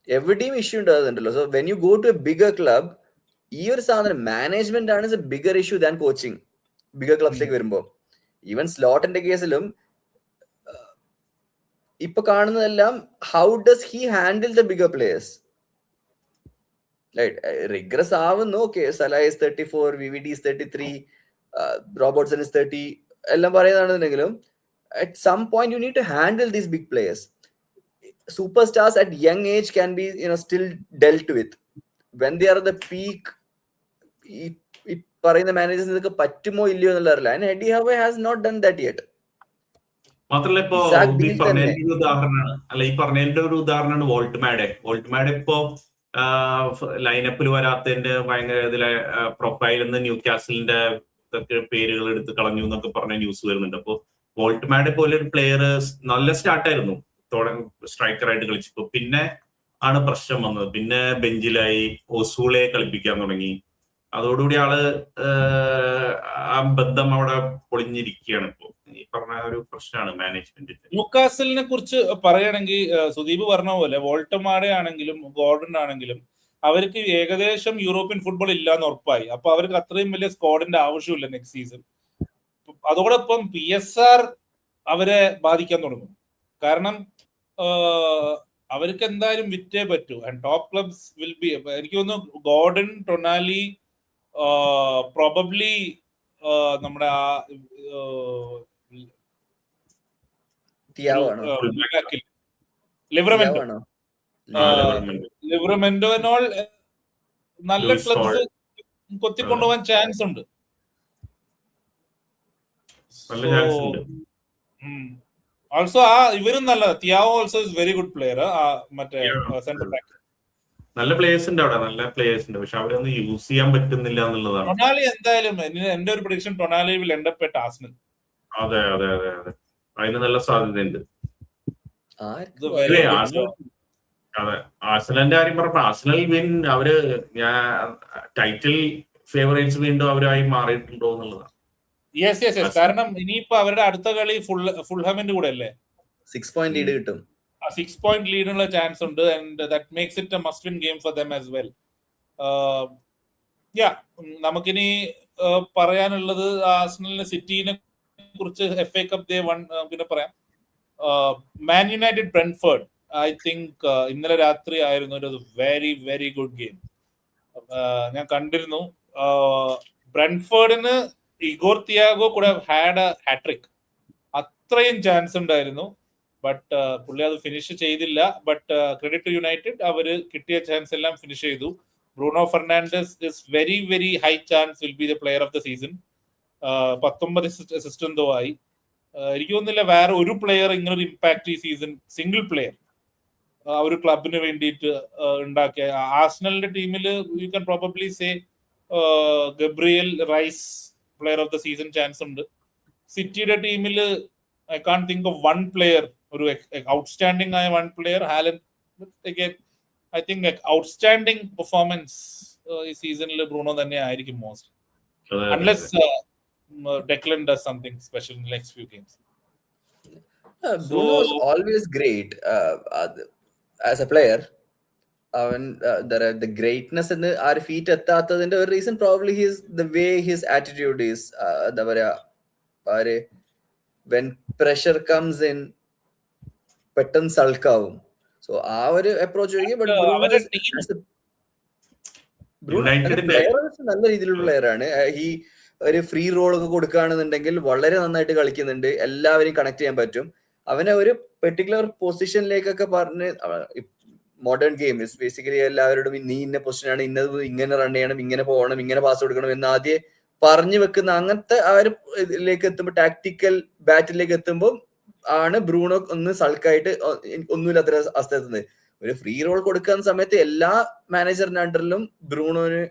എവിടെയും ഇഷ്യൂ ഉണ്ടാകുന്നുണ്ടല്ലോ. So when you go to a bigger club, ഈ ഒരു സാധനം മാനേജ്മെന്റ് ആണ് a bigger issue than coaching. Bigger ക്ലബ്സിലേക്ക് വരുമ്പോ ഈവൻ സ്ലോട്ടിന്റെ കേസിലും ഇപ്പൊ കാണുന്നതെല്ലാം how does he handle the bigger players. Regress ആവുന്നു. Okay, Salah is 34, VVD is 33, Robertson is 30 എല്ലാം പറയുന്നതാണെന്നുണ്ടെങ്കിലും at some point you need to handle these big players. Superstars at young age can be still dealt with. When they are at the peak, ഈ പറയുന്ന മാനേജേഴ്സ് ഇതൊക്കെ പറ്റുമോ ഇല്ലയോ എന്നുള്ള അറിയില്ല. And Eddie Howe has not done that yet. മാത്രല്ല ഇപ്പൊ ഈ പറഞ്ഞതിന്റെ ഉദാഹരണമാണ്, ഈ പറഞ്ഞതിന്റെ ഒരു ഉദാഹരണമാണ് വോൾട്ട്മാഡെ. വോൾട്ട്മാഡെ ഇപ്പോ ലൈനപ്പിൽ വരാത്തതിന്റെ ഭയങ്കര ഇതിലെ പ്രൊഫൈലിൽ നിന്ന് ന്യൂകാസലിന്റെ പേരുകൾ എടുത്ത് കളഞ്ഞു എന്നൊക്കെ പറഞ്ഞ ന്യൂസ് വരുന്നുണ്ട്. അപ്പൊ വോൾട്ട്മാഡെ പോലെ ഒരു പ്ലെയർ നല്ല സ്റ്റാർട്ടായിരുന്നു, സ്ട്രൈക്കറായിട്ട് കളിച്ചപ്പോ. പിന്നെ ആണ് പ്രശ്നം വന്നത്. പിന്നെ ബെഞ്ചിലായി, ഒസൂളയെ കളിപ്പിക്കാൻ തുടങ്ങി. അതോടുകൂടി ആള് ആ ബന്ധം അവിടെ പൊളിഞ്ഞിരിക്കുകയാണ്. ഇപ്പോ ഈ പറഞ്ഞ ഒരു പ്രശ്നമാണ് മാനേജ്മെന്റിന്റെ. ന്യൂകാസലിനെ കുറിച്ച് പറയുകയാണെങ്കിൽ സുദീപ് പറഞ്ഞ പോലെ വോൾട്ടമാഡെ ആണെങ്കിലും ഗോർഡൻ ആണെങ്കിലും അവർക്ക് ഏകദേശം യൂറോപ്യൻ ഫുട്ബോൾ ഇല്ലാന്ന് ഉറപ്പായി. അപ്പൊ അവർക്ക് അത്രയും വലിയ സ്ക്വാഡിന്റെ ആവശ്യമില്ല നെക്സ്റ്റ് സീസൺ. അതോടൊപ്പം PSR അവരെ ബാധിക്കാൻ തുടങ്ങും. കാരണം അവർക്ക് എന്തായാലും വിറ്റേ പറ്റൂ. And top clubs will be, എനിക്ക് തോന്നുന്നു ഗോർഡൻ, ടൊണാലി, പ്രോബബ്ലി നമ്മുടെ ലിവറമെന്റോനോൾ നല്ല ക്ലബ്സ് കൊത്തിക്കൊണ്ടുപോകാൻ ചാൻസ് ഉണ്ട്. നല്ല ചാൻസ് ഉണ്ട്. ഓൾസോ ഇവരും നല്ല Thiaw also is very good player. മറ്റേ സെന്റർ ബാക്ക് നല്ല പ്ലേയേഴ്സ് ഉണ്ട് അവിടെ, നല്ല പ്ലേയേഴ്സ് ഉണ്ട്. പക്ഷെ അവരൊന്നും യൂസ് ചെയ്യാൻ പറ്റുന്നില്ല എന്നുള്ളതാണ്. ടൊണാലി എന്തായാലും എന്റെ ഒരു prediction Tonali will end up at Arsenal. അതെ അതെ അതെ അതെ, അതിന് നല്ല സാധ്യതയുണ്ട്. അതെ, ആർസണലിന്റെ കാര്യം പറഞ്ഞപ്പോ ആർസണൽ വിൻ അവര് ടൈറ്റിൽ ഫേവറേറ്റ്സ് വീണ്ടും അവരായി മാറിയിട്ടുണ്ടോ എന്നുള്ളതാണ്. യെസ് യെസ് യെസ്, കാരണം ഇനിയിപ്പോ അവരുടെ അടുത്ത കളി ഫുൾഹാമിന്റെ കൂടെ അല്ലേ, 6 പോയിന്റ് ലീഡ് കിട്ടും. 6 പോയിന്റ് ലീഡിനുള്ള ചാൻസ് ഉണ്ട്. And that makes it A must win game for them as well. നമുക്കിനി പറയാനുള്ളത് ആർസണലിന് സിറ്റിനെ കുറിച്ച് FA കപ്പ് ഡേ 1 പിന്നെ പറയാം. Man United Brentford, I think ഇന്നലെ രാത്രി ആയിരുന്നു ഒരു വെരി വെരി ഗുഡ് ഗെയിം. ഞാൻ കണ്ടിരുന്നു. ബ്രെൻഫോർഡിന് ഇഗോർ തിയാഗോ കൂടെ ഹാഡ് എ ഹാട്രിക്, അത്രയും ചാൻസ് ഉണ്ടായിരുന്നു. ബട്ട് പുള്ളി അത് ഫിനിഷ് ചെയ്തില്ല. ബട്ട് ക്രെഡിറ്റ് ടു യുണൈറ്റഡ്, അവര് കിട്ടിയ ചാൻസ് എല്ലാം ഫിനിഷ് ചെയ്തു. Bruno Fernandes is very very high chance will be the player of the season. 19 assist എന്തോ ആയി. എനിക്ക് തോന്നുന്നില്ല വേറെ ഒരു പ്ലെയർ ഇങ്ങനൊരു ഇമ്പാക്ട് ഈ സീസൺ സിംഗിൾ പ്ലെയർ ഒരു ക്ലബിന് വേണ്ടിയിട്ട് ഉണ്ടാക്കിയ. ആർസണലിന്റെ ടീമിൽ you can probably say Gabriel Rice player of the season chance ഉണ്ട്. സിറ്റിയുടെ ടീമിൽ I can't think of one player, ഒരു ഔട്ട്സ്റ്റാൻഡിംഗ് ആയ one player. Haaland I think outstanding performance ഈ സീസണിൽ ബ്രൂണോ തന്നെ ആയിരിക്കും most, unless Declan does something special in the next few games. Bruno is always great as a player. The greatness in the feet എത്താത്തതിന്റെ ഒരു reason probably the way his attitude is. എന്താ പറയാ, when pressure comes in പെട്ടെന്ന് സൾക്കാവും. സോ ആ ഒരു അപ്രോച്ച് ഒഴികെ നല്ല രീതിയിലുള്ള പ്ലെയർ ആണ്. ഒരു ഫ്രീ റോൾ ഒക്കെ കൊടുക്കുകയാണെന്നുണ്ടെങ്കിൽ വളരെ നന്നായിട്ട് കളിക്കുന്നുണ്ട്. എല്ലാവരെയും കണക്ട് ചെയ്യാൻ പറ്റും. അവനെ ഒരു പെർട്ടിക്കുലർ പൊസിഷനിലേക്കൊക്കെ പറഞ്ഞ്, മോഡേൺ ഗെയിം ഇസ് ബേസിക്കലി എല്ലാവരോടും നീ ഇന്ന പൊസിഷനാണ്, ഇന്നത് ഇങ്ങനെ റൺ ചെയ്യണം, ഇങ്ങനെ പോകണം, ഇങ്ങനെ പാസ് കൊടുക്കണം എന്ന് ആദ്യം പറഞ്ഞു വെക്കുന്ന അങ്ങനത്തെ ആ ഒരു ഇതിലേക്ക് എത്തുമ്പോൾ, ടാക്ടിക്കൽ ബാറ്റിലേക്ക് എത്തുമ്പോൾ ആണ് ബ്രൂണോ ഒന്ന് സൾക്കായിട്ട് ഒന്നുമില്ലാത്ത അവസ്ഥ എത്തുന്നത്. ഒരു ഫ്രീ റോൾ കൊടുക്കുന്ന സമയത്ത് എല്ലാ മാനേജറിന്റെ അണ്ടറിലും ബ്രൂണോന്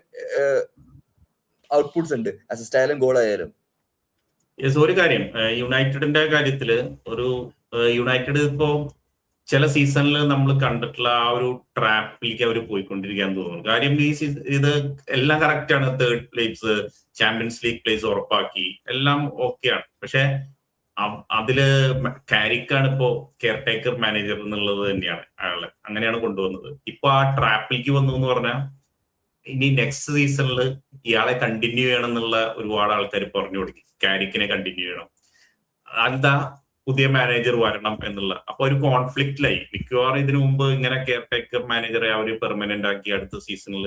ഔട്ട്പുട്ട്സ് ഉണ്ട്, അസിസ്റ്റായാലും ഗോൾ ആയാലും. ഒരു കാര്യം യുണൈറ്റഡിന്റെ കാര്യത്തില്, ഒരു യുണൈറ്റഡ് ഇപ്പോ ചില സീസണിൽ നമ്മൾ കണ്ടിട്ടുള്ള ആ ഒരു ട്രാപ്പിലേക്ക് അവർ പോയിക്കൊണ്ടിരിക്കാൻ തോന്നുന്നു. കാര്യം ഇത് എല്ലാം കറക്റ്റ് ആണ്, 3rd place, champions league place ഉറപ്പാക്കി, എല്ലാം ഓക്കെയാണ്. പക്ഷെ അതില് കാരിക്കാണ് ഇപ്പോ കെയർ ടേക്കർ മാനേജർ എന്നുള്ളത് തന്നെയാണ് അയാളെ, അങ്ങനെയാണ് കൊണ്ടുവന്നത്. ഇപ്പൊ ആ ട്രാപ്പിലേക്ക് വന്നു എന്ന് പറഞ്ഞാൽ ഇനി നെക്സ്റ്റ് സീസണിൽ ഇയാളെ കണ്ടിന്യൂ ചെയ്യണം എന്നുള്ള ഒരുപാട് ആൾക്കാർ പറഞ്ഞു കൊടുക്കും. കാരിക്കിനെ കണ്ടിന്യൂ ചെയ്യണം, എന്താ പുതിയ മാനേജർ വരണം എന്നുള്ള. അപ്പൊ ഒരു കോൺഫ്ലിക്റ്റിലായി. മിക്കവാറും ഇതിനു മുമ്പ് ഇങ്ങനെ കെയർ ടേക്കർ മാനേജറെ അവര് പെർമനന്റ് ആക്കി അടുത്ത സീസണിൽ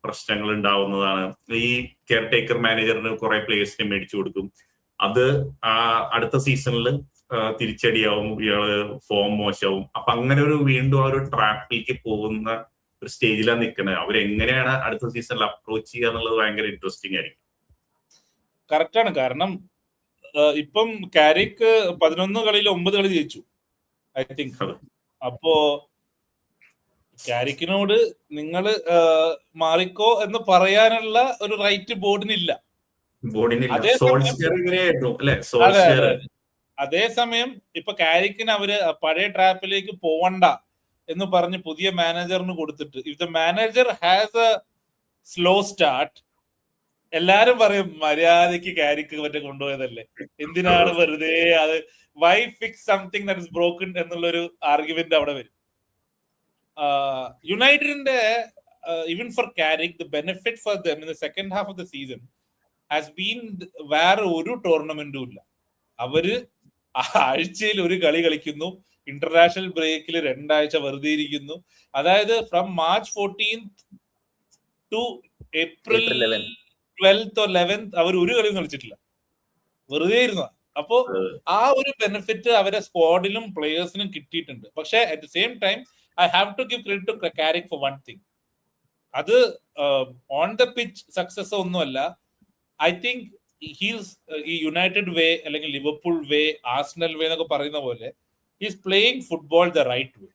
പ്രശ്നങ്ങൾ ഉണ്ടാവുന്നതാണ്. ഈ കെയർ ടേക്കർ മാനേജറിന് കുറെ പ്ലേയേഴ്സിനെ മേടിച്ചു കൊടുക്കും, അത് അടുത്ത സീസണിൽ തിരിച്ചടിയാവും, ഇയാള് ഫോം മോശമാവും. അപ്പൊ അങ്ങനെ ഒരു വീണ്ടും ആ ഒരു ട്രാപ്പിലേക്ക് പോകുന്ന ഒരു സ്റ്റേജിലാണ് നിൽക്കുന്നത്. അവരെങ്ങനെയാണ് അടുത്ത സീസണിൽ അപ്രോച്ച് ചെയ്യുക എന്നുള്ളത് ഭയങ്കര ഇൻട്രസ്റ്റിംഗ് ആയിരിക്കും. കറക്റ്റാണ്. കാരണം ഇപ്പം കാരിക്ക് 11 കളിയിൽ 9 കളി ജയിച്ചു ഐ തിങ്ക്. അപ്പോ കാരിക്കിനോട് നിങ്ങൾ മാറിക്കോ എന്ന് പറയാനുള്ള ഒരു റൈറ്റ് ബോർഡിനില്ല. അതേസമയം ഇപ്പൊ കാരിക്കിന് അവര് പഴയ ട്രാപ്പിലേക്ക് പോവണ്ട എന്ന് പറഞ്ഞ് പുതിയ മാനേജറിന് കൊടുത്തിട്ട്, if the manager has a slow start, എല്ലാരും പറയും മര്യാദക്ക് കാരിക്ക് മറ്റേ കൊണ്ടുപോയതല്ലേ, എന്തിനാണ് വെറുതെ അത്, why fix something that is broken എന്നുള്ളൊരു ആർഗ്യുമെന്റ് അവിടെ വരും. യുണൈറ്റഡിന്റെ even for Carrick the benefit for them in the second half of the season has been വേറെ ഒരു ടൂർണമെന്റും ഇല്ല. അവര് ആഴ്ചയിൽ ഒരു കളി കളിക്കുന്നു, ഇന്റർനാഷണൽ ബ്രേക്കിൽ 2 ആഴ്ച വെറുതെ ഇരിക്കുന്നു. അതായത് from March 14th to April 12th or 11th അവർ ഒരു കളിയും കളിച്ചിട്ടില്ല, വെറുതെ ഇരുന്നു. അപ്പോ ആ ഒരു ബെനിഫിറ്റ് അവരെ സ്ക്വാഡിലും പ്ലേയേഴ്സിനും കിട്ടിയിട്ടുണ്ട്. പക്ഷെ at the same time I have to give credit to Carrick for one thing. അത് ഓൺ ദ പിച്ച് സക്സസ് ഒന്നുമല്ല. ഐ തിങ്ക് ഹീസ് ഈ യുണൈറ്റഡ് വേ അല്ലെങ്കിൽ ലിവർപൂൾ വേ, ആർസണൽ വേ എന്നൊക്കെ പറയുന്ന പോലെ he's playing football the right way.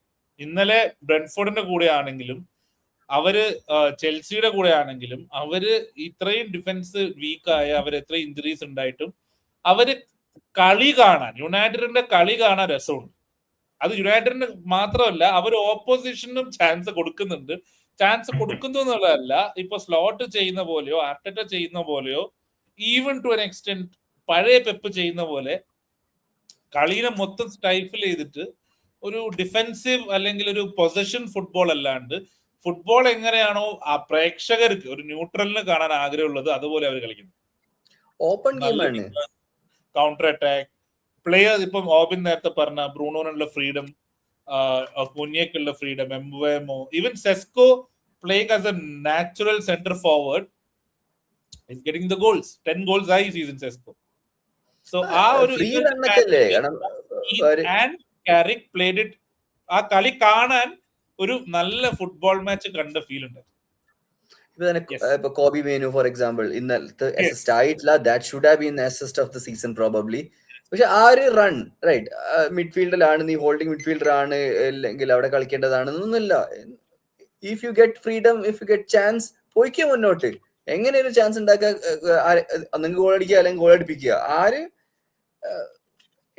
ഇന്നലെ ബ്രെൻഫോർഡിന്റെ കൂടെ ആണെങ്കിലും അവര് ചെൽസിയുടെ കൂടെ ആണെങ്കിലും അവര് ഇത്രയും ഡിഫൻസ് വീക്കായ അവർ എത്രയും ഇഞ്ചുറീസ് ഉണ്ടായിട്ടും അവര് കളി കാണാൻ, യുണൈറ്റഡിന്റെ കളി കാണാൻ രസമുണ്ട്. അത് യുണൈറ്റഡിന് മാത്രമല്ല, അവർ ഓപ്പോസിഷനും ചാൻസ് കൊടുക്കുന്നുണ്ട്. ചാൻസ് കൊടുക്കുന്നു എന്നുള്ളതല്ല, ഇപ്പൊ സ്ലോട്ട് ചെയ്യുന്ന പോലെയോ ആർട്ടറ്റ ചെയ്യുന്ന പോലെയോ ഈവൻ ടു എൻ എക്സ്റ്റെന്റ് പഴയ പെപ്പ് ചെയ്യുന്ന പോലെ കളീനെ മൊത്തം സ്റ്റൈഫിൽ ചെയ്തിട്ട് ഒരു ഡിഫെൻസീവ് അല്ലെങ്കിൽ ഒരു പൊസഷൻ ഫുട്ബോൾ അല്ലാണ്ട് ഫുട്ബോൾ എങ്ങനെയാണോ ആ പ്രേക്ഷകർക്ക് ഒരു ന്യൂട്രലിന് കാണാൻ ആഗ്രഹമുള്ളത് അതുപോലെ അവർ കളിക്കുന്നു. ഓപ്പൺ ഗെയിമാണ്. കൗണ്ടർ അറ്റാക്ക് പ്ലേയേഴ്സ്, ഇപ്പം ഓബിൻ നേരത്തെ പറഞ്ഞ ബ്രൂണോനുള്ള ഫ്രീഡം, കുഞ്ഞേക്കുള്ള freedom, Mbeumo, even Sesko playing as a natural centre forward is getting the goals. 10 goals ആയി സീസൺ സെസ്കോ. സോ ആ ഒരു ആൻഡ് കാരിക് പ്ലേഡ് ഇറ്റ്, ആ കളി കാണാൻ ഒരു നല്ല ഫുട്ബോൾ മാച്ച് കണ്ട ഫീൽ ഉണ്ട്. ഇപ്പൊ കോബി മേനു ഫോർ എക്സാമ്പിൾ ഇന്നലത്തെ അസിസ്റ്റ് ആയിട്ടില്ല. That should have been assist of the season probably. പക്ഷെ ആ ഒരു റൺ റൈറ്റ് മിഡ്ഫീൽഡിലാണ്, നീ ഹോൾഡിംഗ് മിഡ്ഫീൽഡർ ആണ് അല്ലെങ്കിൽ അവിടെ കളിക്കേണ്ടതാണെന്നൊന്നുമില്ല. If you get freedom, if you get chance, പോയിക്കോ മുന്നോട്ട്. എങ്ങനെ ഒരു ചാൻസ് ഉണ്ടാക്കുക, നിങ്ങൾക്ക് ഗോൾ അടിക്കുക അല്ലെങ്കിൽ ഗോൾ അടിപ്പിക്കുക. ആര്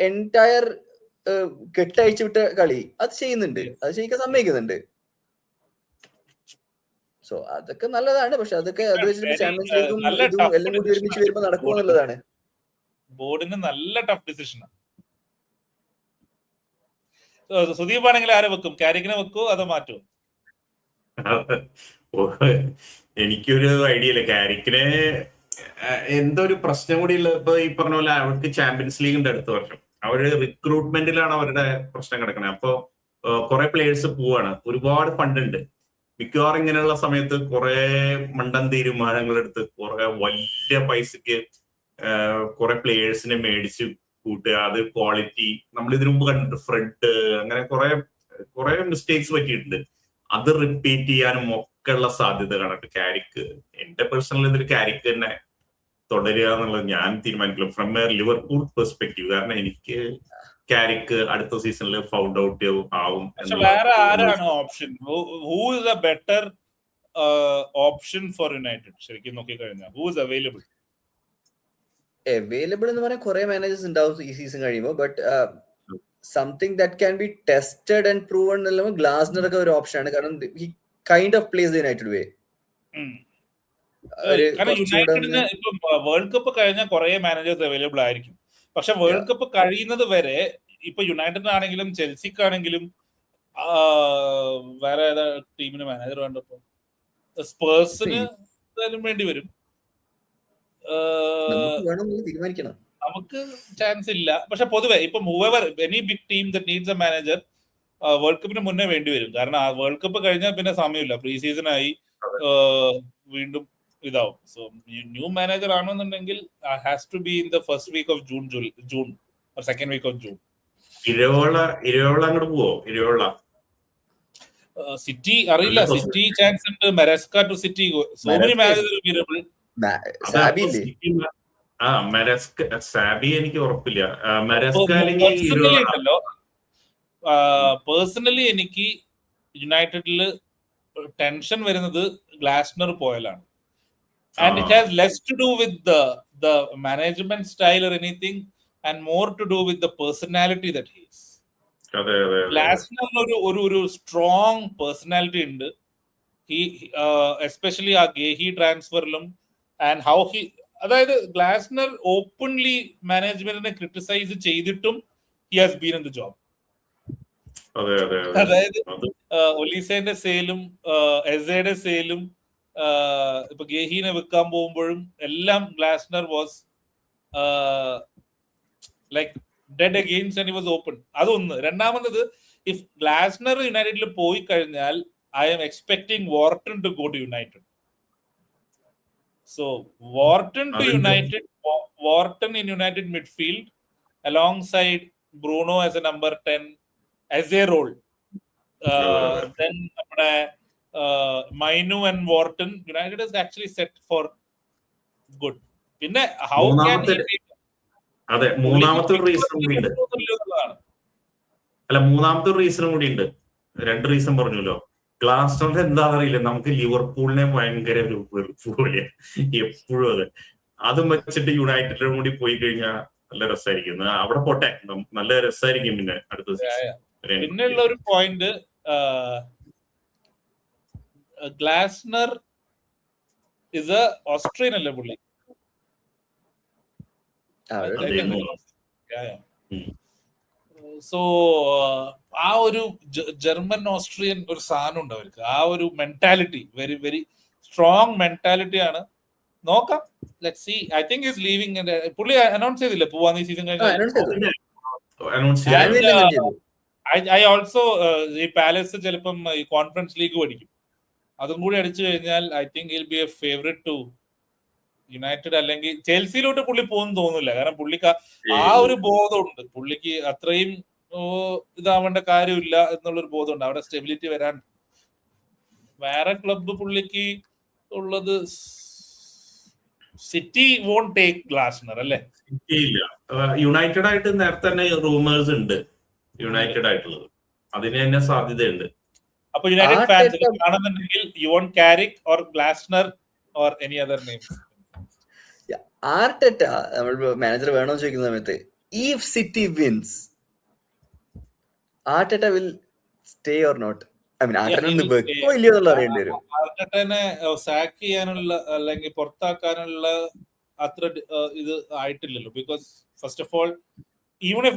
എൻറ്റയർ കെട്ടയച്ചു വിട്ട കളി അത് ചെയ്യുന്നുണ്ട്, അത് ചെയ്യിക്കാൻ സമ്മതിക്കുന്നുണ്ട്. സോ അതൊക്കെ നല്ലതാണ്. പക്ഷെ അതൊക്കെ അത് വെച്ചിട്ട് ചാമ്പ്യൻസ് ലീഗും ഇതും എല്ലാം കൂടി ഒരുമിച്ച് വരുമ്പോൾ നടക്കുക എന്നുള്ളതാണ്. ബോർഡിന് നല്ല ടഫ് ഡിസിഷനാണ്. സുദീപ് ആണെങ്കിൽ ആരെ വെക്കും? കാരിക്കിനെ വെക്കോ അതോ മാറ്റുമോ? എനിക്കൊരു ഐഡിയ ഇല്ല. കാരിക്കിനെ എന്തോ ഒരു പ്രശ്നം കൂടി ഉള്ള, ഇപ്പൊ ഈ പറഞ്ഞ പോലെ അവർക്ക് ചാമ്പ്യൻസ് ലീഗിന്റെ അടുത്ത വർഷം അവര് റിക്രൂട്ട്മെന്റിലാണ് അവരുടെ പ്രശ്നം കിടക്കുന്നത്. അപ്പൊ കുറെ പ്ലേയേഴ്സ് പോവാണ്, ഒരുപാട് ഫണ്ട് ഉണ്ട്. മിക്കവാറും ഇങ്ങനെയുള്ള സമയത്ത് കുറെ മണ്ടൻ തീരുമാനങ്ങൾ എടുത്ത് കുറെ വലിയ പൈസക്ക് കുറെ പ്ലേയേഴ്സിനെ മേടിച്ച് കൂട്ടുക. അത് ക്വാളിറ്റി നമ്മൾ ഇതിനു മുമ്പ് കണ്ടിട്ട് ഫ്രെഡ്, അങ്ങനെ കുറെ മിസ്റ്റേക്സ് പറ്റിയിട്ടുണ്ട്. അത് റിപ്പീറ്റ് ചെയ്യാനും ഒക്കെ ഉള്ള സാധ്യത കാണട്ടെ കാരിക്ക്. എന്റെ പേഴ്സണൽ ഇതിൽ കാരിക്ക് തന്നെ തുടരുക എന്നുള്ളത് ഞാൻ തീരുമാനിക്കില്ല ഫ്രം എ ലിവർപൂൾ പെർസ്പെക്റ്റീവ്. കാരണം എനിക്ക് കാരിക്ക് അടുത്ത സീസണിൽ ഫൗണ്ട് ഔട്ട് ആവും. വേറെ ആരാണ് option? Who is a better option for United? ശരിക്കും നോക്കിക്കഴിഞ്ഞാൽ ഹൂ ഇസ് അവൈലബിൾ എന്ന് പറയാൻ കുറെ മാനേജേഴ്സ് ഉണ്ടാവും ഈ സീസൺ കഴിയുമ്പോൾ. But something that can be tested and proven എന്നുള്ളത് ഗ്ലാസ്നർ ഒക്കെ ഒരു ഓപ്ഷൻ ആണ്. കാരണം he kind of plays the United way. യുണൈറ്റഡിന് ഇപ്പം വേൾഡ് കപ്പ് കഴിഞ്ഞാൽ കുറെ മാനേജേഴ്സ് അവൈലബിൾ ആയിരിക്കും. പക്ഷെ വേൾഡ് കപ്പ് കഴിയുന്നത് വരെ ഇപ്പൊ യുണൈറ്റഡിനാണെങ്കിലും ചെൽസിക്കാണെങ്കിലും വേറെ ഏതാ ടീമിന് മാനേജർ വേണ്ടപ്പോ സ്പേഴ്സിന് എന്തായാലും വേണ്ടി വരും. നമുക്ക് ചാൻസ് ഇല്ല. പക്ഷെ പൊതുവെ ഇപ്പൊ any big team that needs a manager world കപ്പിന് മുന്നേ വേണ്ടി വരും. കാരണം വേൾഡ് കപ്പ് കഴിഞ്ഞാൽ പിന്നെ സമയമില്ല, പ്രീ സീസൺ ആയി, വീണ്ടും ഇതാവും. സോ ന്യൂ മാനേജർ ആണെന്നുണ്ടെങ്കിൽ has to be in the first week of June or second week of June. Iraola അങ്ങോട്ട് പോവോ? ഇരവോള സിറ്റി അറിയില്ല. സിറ്റി ചാൻസ് ഉണ്ട്. Maresca to City. So many manager available. Xabi എനിക്ക് ഉറപ്പില്ല. പേഴ്സണലി എനിക്ക് യുണൈറ്റഡില് ടെൻഷൻ വരുന്നത് ഗ്ലാസ്നർ പോയാലാണ്. And it has less to do with the management style or anything and more to do with the personality that he is. Glasner ഒരു strong personality ഉണ്ട്. He especially ആ ഗേഹി ട്രാൻസ്ഫറിലും and how he, അതായത് ഗ്ലാസ്നർ ഓപ്പൺലി മാനേജ്മെന്റിനെ ക്രിട്ടിസൈസ് ചെയ്തിട്ടും he has been in the job. അതായത് ഒലീസേന്റെ സെയിലും എസയുടെ സെയിലും ഇപ്പൊ ഗേഹിനെ വെക്കാൻ പോകുമ്പോഴും എല്ലാം Glasner was like dead against and he was open. അതൊന്ന്. രണ്ടാമത്, ഇഫ് ഗ്ലാസ്നർ യുണൈറ്റഡിൽ പോയി കഴിഞ്ഞാൽ I am expecting Wharton to go to United. So Wharton to United, Wharton in United midfield alongside Bruno as a number 10 as a role. Then നമ്മുടെ Mainu and Wharton, United is actually set for good. പിന്നെ ഹൗ ക്യാൻ അതെ, മൂന്നാമത്തെ ഒരു റീസൺ കൂടി ഉണ്ട്. അല്ല, മൂന്നാമത്തെ ഒരു റീസണും കൂടി ഉണ്ട്. 2 റീസൺ പറഞ്ഞല്ലോ. ഗ്ലാസ്നറിന്റെ എന്താണെന്നറിയില്ല, നമുക്ക് ലിവർപൂളിനെ ഭയങ്കര ഒരു വെറുപ്പ് പോലെയാണ് എപ്പോഴും. അതും വെച്ചിട്ട് യുണൈറ്റഡിനും കൂടി പോയി കഴിഞ്ഞാൽ നല്ല രസമായിരിക്കും. അവിടെ പോട്ടെ, നല്ല രസമായിരിക്കും. പിന്നെ അടുത്ത പിന്നെയുള്ള ഒരു point, Glasner is A Austrian അല്ലേ പുള്ളി? സോ ആ ഒരു ജർമ്മൻ ഓസ്ട്രിയൻ ഒരു സാധനം ഉണ്ട് അവർക്ക്. ആ ഒരു mentality very very strong mentality ആണ്. നോക്കാം, let's see. I think is leaving. പുള്ളി അനൗൺസ് ചെയ്തില്ല പോവാന്ന് ഈ സീസൺ കഴിഞ്ഞാൽ. ഐ ഓൾസോ ഈ പാലസ് ചിലപ്പം ഈ കോൺഫറൻസ് ലീഗ് പഠിക്കും. അതും കൂടി അടിച്ചു കഴിഞ്ഞാൽ I think will be a favourite to United അല്ലെങ്കിൽ ചെൽസിയിലോട്ട് പുള്ളി പോകുന്നു തോന്നുന്നില്ല. കാരണം പുള്ളിക്ക് ആ ഒരു ബോധമുണ്ട്. പുള്ളിക്ക് അത്രയും ഇതാവേണ്ട കാര്യമില്ല എന്നുള്ളൊരു ബോധമുണ്ട്. അവിടെ സ്റ്റെബിലിറ്റി വരാൻ. വേറെ ക്ലബ്ബ് പുള്ളിക്ക് ഉള്ളത് സിറ്റി വോണ്ട് ടേക്ക് ഗ്ലാസ്നർ അല്ലേ? യുണൈറ്റഡ് ആയിട്ട് നേരത്തെ തന്നെ റൂമേഴ്സ് ഉണ്ട്. യുണൈറ്റഡ് ആയിട്ടുള്ളത് അതിന് തന്നെ സാധ്യതയുണ്ട്. അപ്പൊ യുണൈറ്റഡ് ഫാൻസ് കാണുന്നുണ്ടെങ്കിൽ you want Carrick or Glasner or any other name. Arteta നമ്മൾ മാനേജർ വേണമെന്ന് ചോദിക്കുന്ന സമയത്ത് if City wins, Arteta will stay or not? I mean, Arteta ഒന്ന് വെക്കോ ഇല്ലയോ എന്നുള്ള അറിയേണ്ടി വരും. ആർടെറ്റനെ സാക്ക് ചെയ്യാനുള്ള അല്ലെങ്കിൽ പുറത്താക്കാനുള്ള അത്ര ഇത് ആയിട്ടില്ലല്ലോ. Because first of all, even if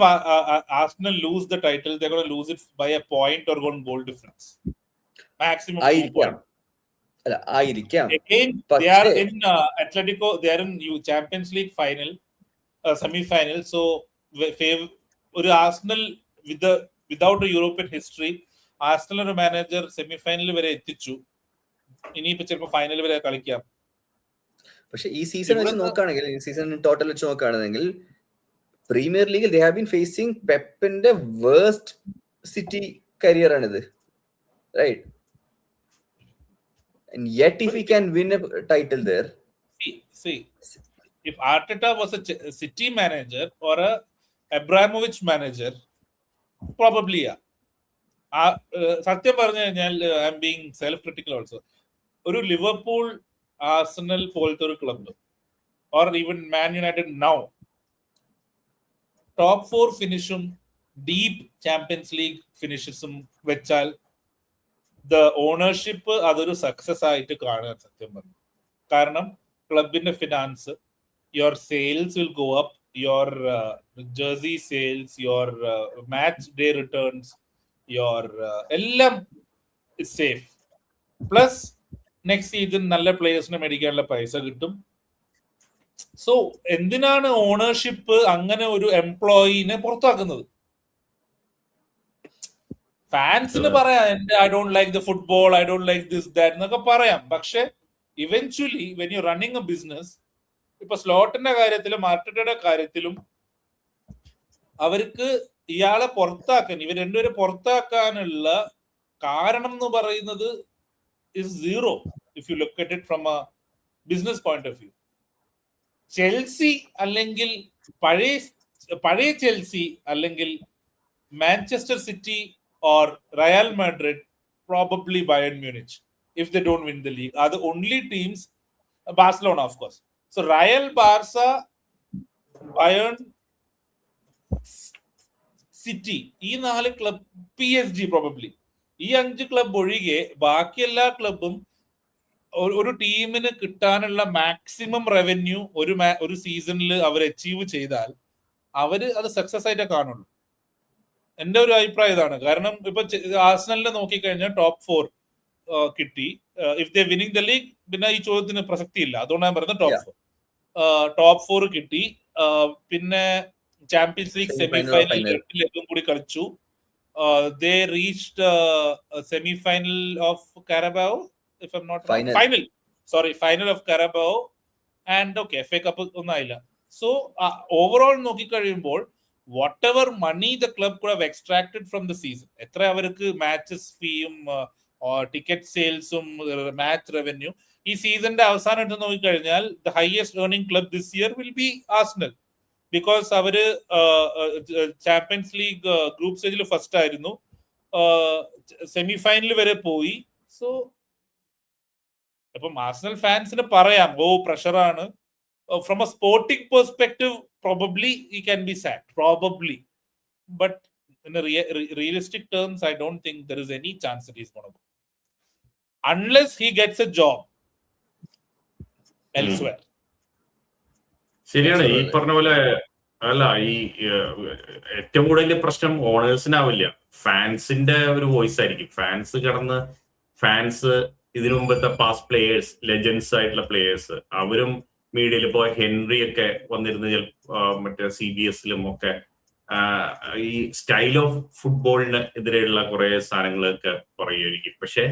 Arsenal lose the title, they're going to lose it by a point or one goal difference. Maximum 2 points. അല്ല, ആയിരിക്കാം. Again, they are in Atletico, they are in Champions League final, semi-final. So, ഒരു Arsenal without a European history, Arsenal ഒരു മാനേജർ സെമിഫൈനൽ വരെ എത്തിച്ചു. ഇനിയിപ്പോ ചിലപ്പോൾ ഫൈനൽ വരെ കളിക്കാം. പക്ഷെ ഈ സീസൺ വെച്ച് നോക്കുകയാണെങ്കിൽ, ഈ സീസൺ ടോട്ടൽ വെച്ച് നോക്കുകയാണെങ്കിൽ പ്രീമിയർ ലീഗിൽ they have been facing പെപ്പിന്റെ വേർസ്റ്റ് സിറ്റി കരിയർ ആണിത്, right? And yet if he can win a title there. See, if Arteta was a City manager or a Abramovich manager, probably yeah. സത്യം പറഞ്ഞു കഴിഞ്ഞാൽ I M being self critical also. ഒരു ലിവർപൂൾ, ആർസണൽ പോലത്തെ ഒരു club or even Man United now top 4 ഫിനിഷും ഡീപ് ചാമ്പ്യൻസ് ലീഗ് ഫിനിഷസും വെച്ചാൽ ദ ഓണർഷിപ്പ് അതൊരു സക്സസ് ആയിട്ട് കാണുക സത്യം പറഞ്ഞു. കാരണം ക്ലബിന്റെ finance, your sales will go up, your jersey sales, your match day returns, your എല്ലാം is safe. Plus next season നല്ല പ്ലേയേഴ്സിനെ മേടിക്കാനുള്ള പൈസ കിട്ടും. സോ എന്തിനാണ് ഓണർഷിപ്പ് അങ്ങനെ ഒരു എംപ്ലോയിനെ പുറത്താക്കുന്നത്? ഫാൻസിന് പറയാം I don't like the football, I don't like this that എന്നൊക്കെ പറയാം. പക്ഷെ eventually when you running A business, ഇപ്പൊ സ്ലോട്ടിന്റെ കാര്യത്തിലും ആർട്ടറ്റയുടെ കാര്യത്തിലും അവർക്ക് ഇയാളെ പുറത്താക്കാൻ, ഇവർ രണ്ടുപേരെ പുറത്താക്കാനുള്ള കാരണം എന്ന് പറയുന്നത് is zero if you look at it from A business point of view. Chelsea അല്ലെങ്കിൽ പഴയ ചെൽസി അല്ലെങ്കിൽ Manchester city or Real Madrid, probably Bayern Munich, if they don't win the league, are the only teams. Barcelona, of course. So Real, Barca, Bayern, City, ഈ 4 ക്ലബ്, PSG probably, ഈ 5 ക്ലബ് ഒഴികെ ബാക്കി എല്ലാ ക്ലബും ഒരു ടീമിന് കിട്ടാനുള്ള മാക്സിമം റവന്യൂ ഒരു സീസണിൽ അവർ അച്ചീവ് ചെയ്താൽ അവര് അത് സക്സസ് ആയിട്ടേ കാണുള്ളൂ. എന്റെ ഒരു അഭിപ്രായം ഇതാണ്. കാരണം ഇപ്പൊ ആർസണലിനെ നോക്കിക്കഴിഞ്ഞാൽ ടോപ്പ് 4 കിട്ടി. If they winning the league, പിന്നെ ഈ ചോദ്യത്തിന് പ്രസക്തി ഇല്ല. അതുകൊണ്ട് ഞാൻ പറയുന്നത് ടോപ്പ് 4 കിട്ടി. പിന്നെ ചാമ്പ്യൻസ് ലീഗ് സെമിഫൈനൽ 2 ലെഗും കൂടി കളിച്ചു. They reached semifinal of Carabao, if I'm not final of Carabao. And okay, FA cup ഒന്നും ആയില്ല. സോ ഓവറോൾ നോക്കിക്കഴിയുമ്പോൾ whatever money the club could have extracted from the season, എത്ര അവർക്ക് മാച്ചസ് ഫീയും ടിക്കറ്റ് സെയിൽസും മാച്ച് റവന്യൂ, ഈ സീസണിന്റെ അവസാനം എടുത്ത് നോക്കിക്കഴിഞ്ഞാൽ the highest earning club this year will be Arsenal. Because അവര് ചാമ്പ്യൻസ് ലീഗ് ഗ്രൂപ്പ് സ്റ്റേജിൽ ഫസ്റ്റ് ആയിരുന്നു, സെമി ഫൈനൽ വരെ പോയി. സോ അപ്പം ആർസണൽ ഫാൻസിന് പറയാം പ്രഷറാണ്. From a sporting perspective probably he can be sacked, probably, but in a realistic terms I don't think there is any chance that he's going to go unless he gets a job elsewhere. ശരിയാണ് ഈ പറഞ്ഞ പോലെ. അല്ല, ഈ ഏറ്റവും കൂടുതൽ പ്രശ്നം ഓണേഴ്സിനാവില്ല, ഫാൻസിന്റെ ഒരു വോയിസ് ആയിരിക്കും. ഫാൻസ് ഇതിനു മുമ്പത്തെ പാസ്റ്റ് പ്ലേയേഴ്സ്, ലെജൻഡ്സ് ആയിട്ടുള്ള പ്ലേയേഴ്സ്, അവരും മീഡിയയിൽ ഇപ്പോ ഹെൻറി ഒക്കെ വന്നിരുന്ന മറ്റേ CBSലും ഒക്കെ ഈ സ്റ്റൈൽ ഓഫ് ഫുട്ബോളിന് എതിരെയുള്ള കുറെ സാധനങ്ങളൊക്കെ പറയുമായിരിക്കും. പക്ഷെ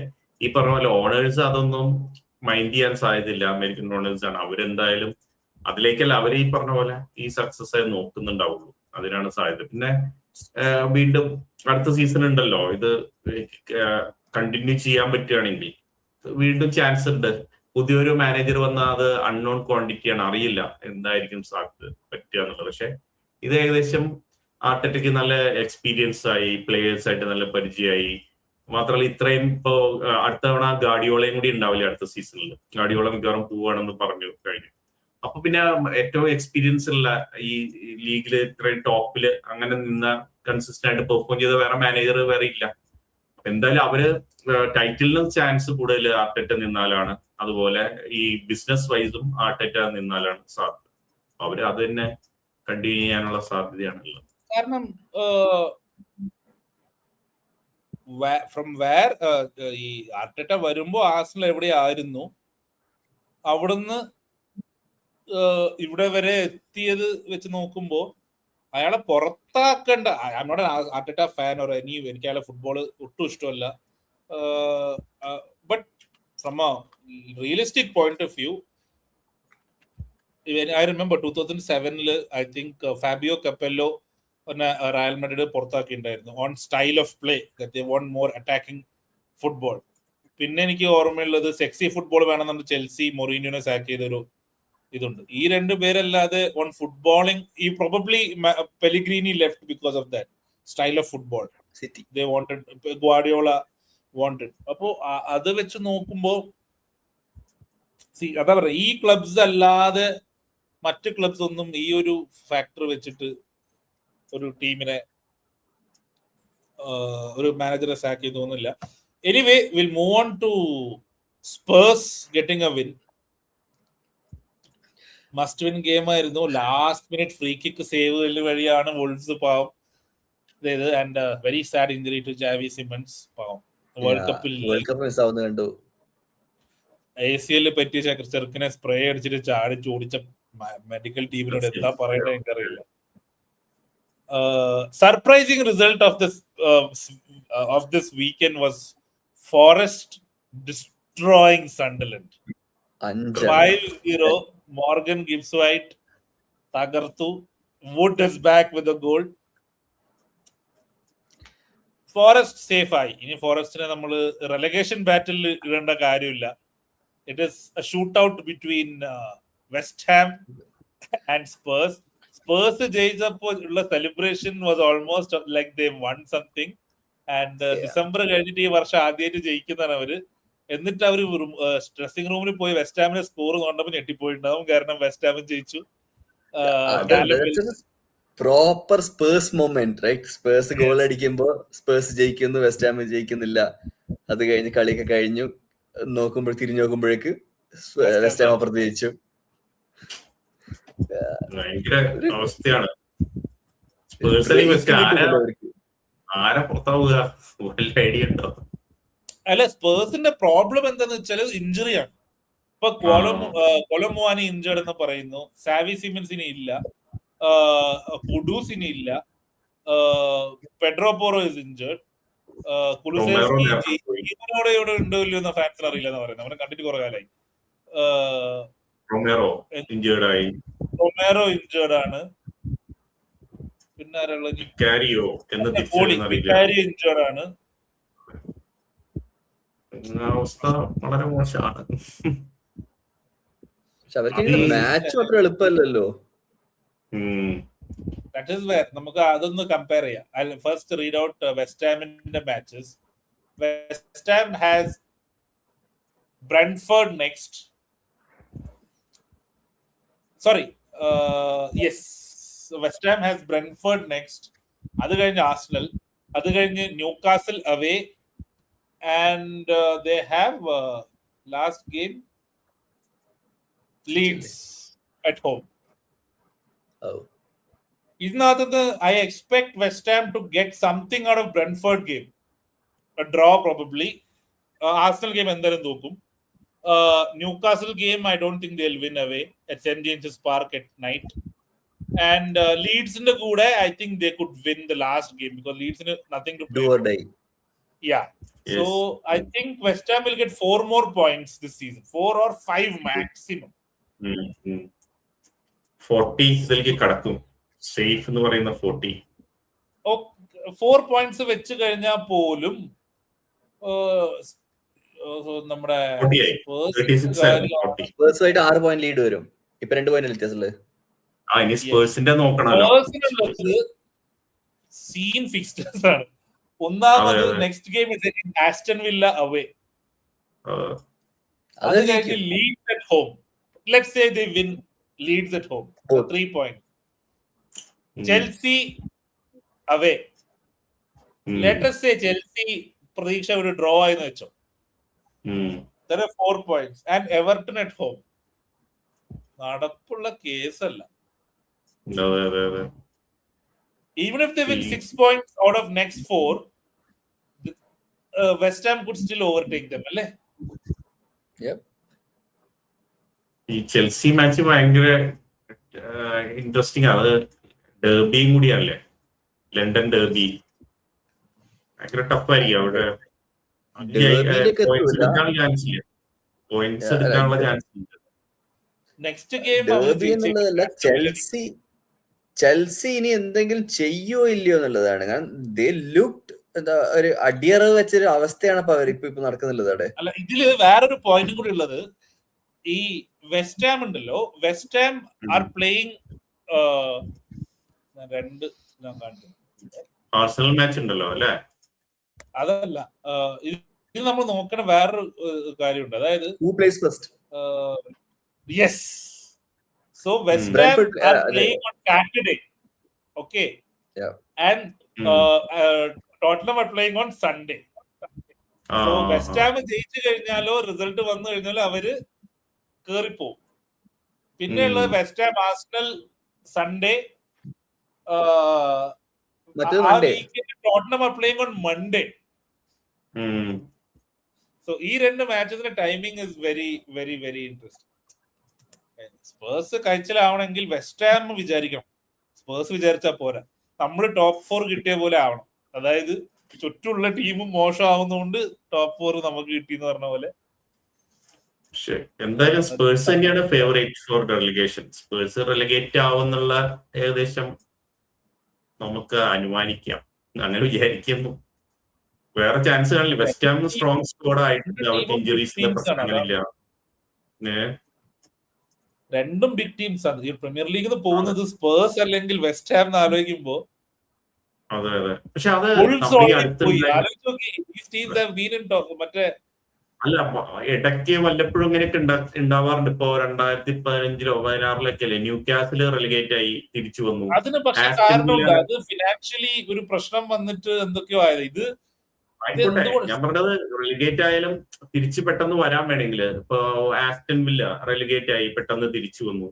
ഈ പറഞ്ഞ പോലെ ഓണേഴ്സ് അതൊന്നും മൈൻഡ് ചെയ്യാൻ സാധ്യതയില്ല. അമേരിക്കൻ ഓണേഴ്സ് ആണ്, അവരെന്തായാലും അതിലേക്കല്ല, അവർ ഈ പറഞ്ഞ പോലെ ഈ സക്സസ് ആയി നോക്കുന്നുണ്ടാവുള്ളൂ. അതിനാണ് സാധ്യത. പിന്നെ വീണ്ടും അടുത്ത സീസൺ ഉണ്ടല്ലോ, ഇത് കണ്ടിന്യൂ ചെയ്യാൻ പറ്റുകയാണെങ്കിൽ വീണ്ടും ചാൻസ് ഉണ്ട്. പുതിയൊരു മാനേജർ വന്നാൽ അത് അൺനോൺ ക്വാണ്ടിറ്റിയാണ്, അറിയില്ല എന്തായിരിക്കും സാധ്യത പറ്റുക എന്നുള്ളത്. പക്ഷെ ഇത് ഏകദേശം ആർട്ടറ്റയ്ക്ക് നല്ല എക്സ്പീരിയൻസ് ആയി, പ്ലേയേഴ്സ് ആയിട്ട് നല്ല പരിചയമായി. മാത്രമല്ല ഇത്രയും ഇപ്പോ അടുത്ത തവണ ഗാഡിയോളയും കൂടി ഉണ്ടാവില്ല അടുത്ത സീസണിൽ. ഗാഡിയോള മിക്കവാറും പോവാണെന്ന് പറഞ്ഞു കഴിഞ്ഞു. അപ്പൊ പിന്നെ ഏറ്റവും എക്സ്പീരിയൻസ് ഉള്ള ഈ ലീഗില് ഇത്രയും ടോപ്പില് അങ്ങനെ നിന്ന കൺസിസ്റ്റന്റ് ആയിട്ട് പെർഫോം ചെയ്ത വേറെ മാനേജർ വേറെ ഇല്ല. എന്തായാലും അവര് ടൈറ്റിലിനും ചാൻസ് കൂടുതൽ ആർട്ടറ്റ നിന്നാലാണ്, അതുപോലെ ഈ ബിസിനസ് വൈസും ആർട്ടറ്റ നിന്നാലാണ് സാധ്യത. അവര് അത് തന്നെ കണ്ടിന്യൂ ചെയ്യാനുള്ള സാധ്യതയാണുള്ളത്. കാരണം ഫ്രം വേർ ഈ ആർട്ടറ്റ വരുമ്പോ ആർസണൽ എവിടെയായിരുന്നു, അവിടുന്ന് ഇവിടെ വരെ എത്തിയത് വെച്ച് നോക്കുമ്പോ അയാളെ പുറത്താക്കേണ്ട, I am not Arteta fan or any, എനിക്ക് അയാളെ ഫുട്ബോൾ ഒട്ടും ഇഷ്ടമല്ല. But from a realistic point of view, I remember 2007 I think Fabio Capello Real Madrid പുറത്താക്കിയിട്ടുണ്ടായിരുന്നു on style of play, they want more attacking football. പിന്നെ എനിക്ക് ഓർമ്മയുള്ളത് സെക്സി ഫുട്ബോൾ വേണമെന്നുണ്ട് ചെൽസി മൊറീനിയോനെ സാക്ക് ചെയ്തൊരു ഇതുണ്ട്. ഈ രണ്ടു പേരല്ലാതെ ഓൺ ഫുട്ബോളിംഗ്, ഈ probably Pellegrini left because of that style of football. They wanted, Guardiola wanted. അപ്പോ അത് വെച്ച് നോക്കുമ്പോ അതാ പറയാ, ഈ ക്ലബ്സ് അല്ലാതെ മറ്റ് ക്ലബ്സ് ഒന്നും ഈ ഒരു ഫാക്ടർ വെച്ചിട്ട് ഒരു ടീമിനെ, ഒരു മാനേജറെ സാക്ക് ചെയ്ത് തോന്നുന്നില്ല. Anyway will move on to Spurs getting a win. Must win game ആയിരുന്നു. Last minute free kick save വഴിയാണ് വോൾവ്സ് പാവം ചെയ്ത്. And very sad injury to Xavi Simons പാവം. വേൾഡ് കപ്പിൽ ACL പറ്റിയ ചെറുക്കിനെ സ്പ്രേ അടിച്ചിട്ട് ചാടിച്ച് ഓടിച്ച മെഡിക്കൽ ടീമിനോട് എന്താ പറയണത് എനിക്കറിയില്ല. Surprising result of this weekend was Forest destroying Sunderland 5-0. Morgan Gibbs-White tagarthu. Wood is back with a goal. Forest safe ആയി. ഇനി ഫോറസ്റ്റിനെ നമ്മൾ റെലഗേഷൻ ബാറ്റിൽ ഇടേണ്ട കാര്യമില്ല. It is a shootout between West Ham and Spurs. Spurs ജയിച്ചപ്പോൾ ഉള്ള celebration was almost like they one something. And December കഴിഞ്ഞിട്ട് ഈ വർഷം ആദ്യമായിട്ട് ജയിക്കുന്നതാണ് അവര്. എന്നിട്ട് അവര് ഡ്രസ്സിംഗ് റൂമിൽ പോയി വെസ്റ്റ് ഹാമിന്റെ സ്കോർ കണ്ടപ്പോൾ ഞെട്ടിപ്പോയിട്ടുണ്ടാവും, കാരണം വെസ്റ്റ് ഹാം ജയിച്ചു. Proper Spurs moment, right? Spurs goal അടിക്കുമ്പോ സ്പേഴ്സ് ജയിക്കുന്നു, വെസ്റ്റ് ഹാം ജയിക്കുന്നില്ല. അത് കഴിഞ്ഞ് കളിയൊക്കെ കഴിഞ്ഞു നോക്കുമ്പോൾ തിരിഞ്ഞു നോക്കുമ്പോഴേക്ക് വെസ്റ്റ് ഹാം അപ്പുറത്ത് ജയിച്ചു. ഭയങ്കര അവസ്ഥയാണ്. ആരെ പുറത്താവുക, ഐഡിയ ഉണ്ടോ? അല്ല, സ്പേഴ്സിന്റെ പ്രോബ്ലം എന്താന്ന് വെച്ചാൽ ഇഞ്ചുറിയാണ്. ഇപ്പൊ കൊളമുവാനി ഇഞ്ചേർഡ് എന്ന് പറയുന്നു, സാവി സിമൻസിന് ഇല്ല, കുഡൂസിന് ഇല്ല, പെഡ്രോ പോറോ ഇസ് ഇഞ്ചേർഡ്, കുലുസേവ്സ്കി ഇവിടെ ഉണ്ടോ ഇല്ലയോ എന്ന ഫാൻസിന് അറിയില്ല എന്ന് പറയുന്നത്. അവനെ കണ്ടിട്ട് കുറെ കാലമായി. റൊമേറോ ഇഞ്ചേർഡ് ആണ്. പിന്നെ ആരുള്ളത്? ഇഞ്ചേർഡ് ആണ്. അവസ്ഥ വളരെ മോശമാണ്. പക്ഷെ അവർക്ക് മാച്ച് അത്ര എളുപ്പമല്ലല്ലോ. That is where നമുക്ക് അതൊന്ന് കമ്പയർ ചെയ്യാം. ഫസ്റ്റ് റീഡ് ഔട്ട് വെസ്റ്റ് ഹാമിന്റെ matches. West Ham has Brentford next. Sorry, yes, West Ham has Brentford next. അത് കഴിഞ്ഞ് ആർസണൽ, അത് കഴിഞ്ഞ് Newcastle away, and they have last game Leeds at home. ഇതിനകത്ത് I expect West Ham to get something out of Brentford game. Draw probably. Arsenal game എന്തായാലും തോക്കും. Newcastle game, I don't think they'll win away at St. James's Park at night. And Leeds in the good, I think they could win the last game because Leeds nothing to play Do or for. die. Yeah. Yes. So I think West Ham will get 4 more points this season. 4 or 5 maximum. 40 ഇതിലേക്ക് കടക്കും. സേഫ് എന്ന് പറയുന്ന 40. 4 points വെച്ച് കഴിഞ്ഞാൽ പോലും നമ്മുടെ സ്പേഴ്സുമായിട്ട് 6 പോയിന്റ് ലീഡ് വരും. ഇപ്പൊ 2 പോയിന്റ് വ്യത്യാസമുള്ളത്. ഇനി സ്പേഴ്സിന്റെ നോക്കണല്ലോ. സീൻ ഫിക്സ്റ്റേഴ്സ് ആണ്. ഒന്നാമത് next game Aston Villa away, അത് കഴിഞ്ഞ് Leeds at home. Let's say they win Leeds at home 3 points. Chelsea away, let's say Chelsea പ്രതീക്ഷ ഒരു ഡ്രോ ആയെന്ന് വെച്ചോ. There are 4 points and Everton at home. നടപ്പുള്ള കേസല്ല. Even if they win 6 points out of next 4, West Ham could still overtake them, അല്ലേ? ഈ ചെൽസി മാച്ച് ഭയങ്കര ഇൻട്രസ്റ്റിംഗ് ആണ്. ഡെർബിയും കൂടിയാണല്ലേ, ലണ്ടൻ ഡെർബി. ഭയങ്കര ടഫായിരിക്കും അവിടെ. ചെൽസി ഇനി എന്തെങ്കിലും ചെയ്യോ ഇല്ലയോ എന്നുള്ളതാണ്. കാരണം ദേ ലുക്ഡ് എന്താ ഒരു അടിയറവ് വെച്ചൊരു അവസ്ഥയാണ് ഇപ്പൊ അവർ ഇപ്പൊ നടക്കുന്നുള്ളത് അവിടെ. അല്ല, ഇതില് വേറൊരു പോയിന്റും കൂടി ഉള്ളത്, ഈ വെസ്റ്റ് ഹാം ഉണ്ടല്ലോ, West Ham are playing 2 Arsenal match ഉണ്ടല്ലോ അല്ലേ? അതല്ല, ഇത് നമ്മൾ നോക്കണ വേറൊരു കാര്യമുണ്ട്. അതായത് yes, so West Ham are playing on Saturday, okay, and Tottenham are playing on Sunday. So West Ham ജയിച്ചു കഴിഞ്ഞാലോ റിസൾട്ട് വന്നു കഴിഞ്ഞാലോ അവര് കേറിപ്പോവും. പിന്നെയുള്ളത് West Ham Arsenal Sunday, Tottenham are playing on Monday. So ഈ 2 മാച്ചസിന്റെ timing is very very very interesting. Spurs കഴിച്ചിലാവണമെങ്കിൽ west Ham വിചാരിക്കണം. സ്പേഴ്സ് വിചാരിച്ചാൽ പോരാ, നമ്മൾ ടോപ്പ് 4 കിട്ടിയ പോലെ ആവണം. അതായത് ചുറ്റുള്ള ടീമും മോശമാവുന്നതുകൊണ്ട് ടോപ്പ് 4 നമുക്ക് കിട്ടിയെന്ന് പറഞ്ഞ പോലെ. എന്തായാലും സ്പേഴ്സ് തന്നെയാണ് favourite four relegation. Spurs relegate ആവുന്നുള്ള ഏകദേശം നമുക്ക് അനുമാനിക്കാം, അങ്ങനെ വിചാരിക്കുന്നു. വേറെ ചാൻസ് കാണില്ല. വെസ്റ്റ് ഹാം സ്ട്രോങ് സ്ക്വാഡ് ആയിട്ടുണ്ട്, അവർക്ക് ഇഞ്ചുറീസിന്റെ പ്രശ്നങ്ങളില്ല. രണ്ടും ബിഗ് ടീംസ് ആണ്. ഈ പ്രീമിയർ ലീഗിൽ പോകുന്നത് സ്പേഴ്സ് അല്ലെങ്കിൽ വെസ്റ്റ് ഹാം എന്ന് ആലോചിക്കുമ്പോ അതെ അതെ. പക്ഷെ അത് മറ്റേ അല്ല, ഇടയ്ക്ക് വല്ലപ്പോഴും ഇങ്ങനെയൊക്കെ ഉണ്ടാവാറുണ്ട്. ഇപ്പൊ 2015-ലോ 2016-ലൊക്കെ അല്ലേ ന്യൂകാസിൽ റെലിഗേറ്റ് ആയി തിരിച്ചു വന്നു. അതിന് പക്ഷെ കാരണമുണ്ട്. അത് ഫിനാൻഷ്യലി ഒരു പ്രശ്നം വന്നിട്ട് എന്തൊക്കെയോ ആയത്. ഇത് ആയിക്കോട്ടെ, ഞാൻ പറഞ്ഞത് റെലിഗേറ്റ് ആയാലും തിരിച്ച് പെട്ടെന്ന് വരാൻ വേണമെങ്കിൽ ഇപ്പൊ ആസ്റ്റൺ വില്ല റെലിഗേറ്റ് ആയി പെട്ടെന്ന് തിരിച്ചു വന്നു.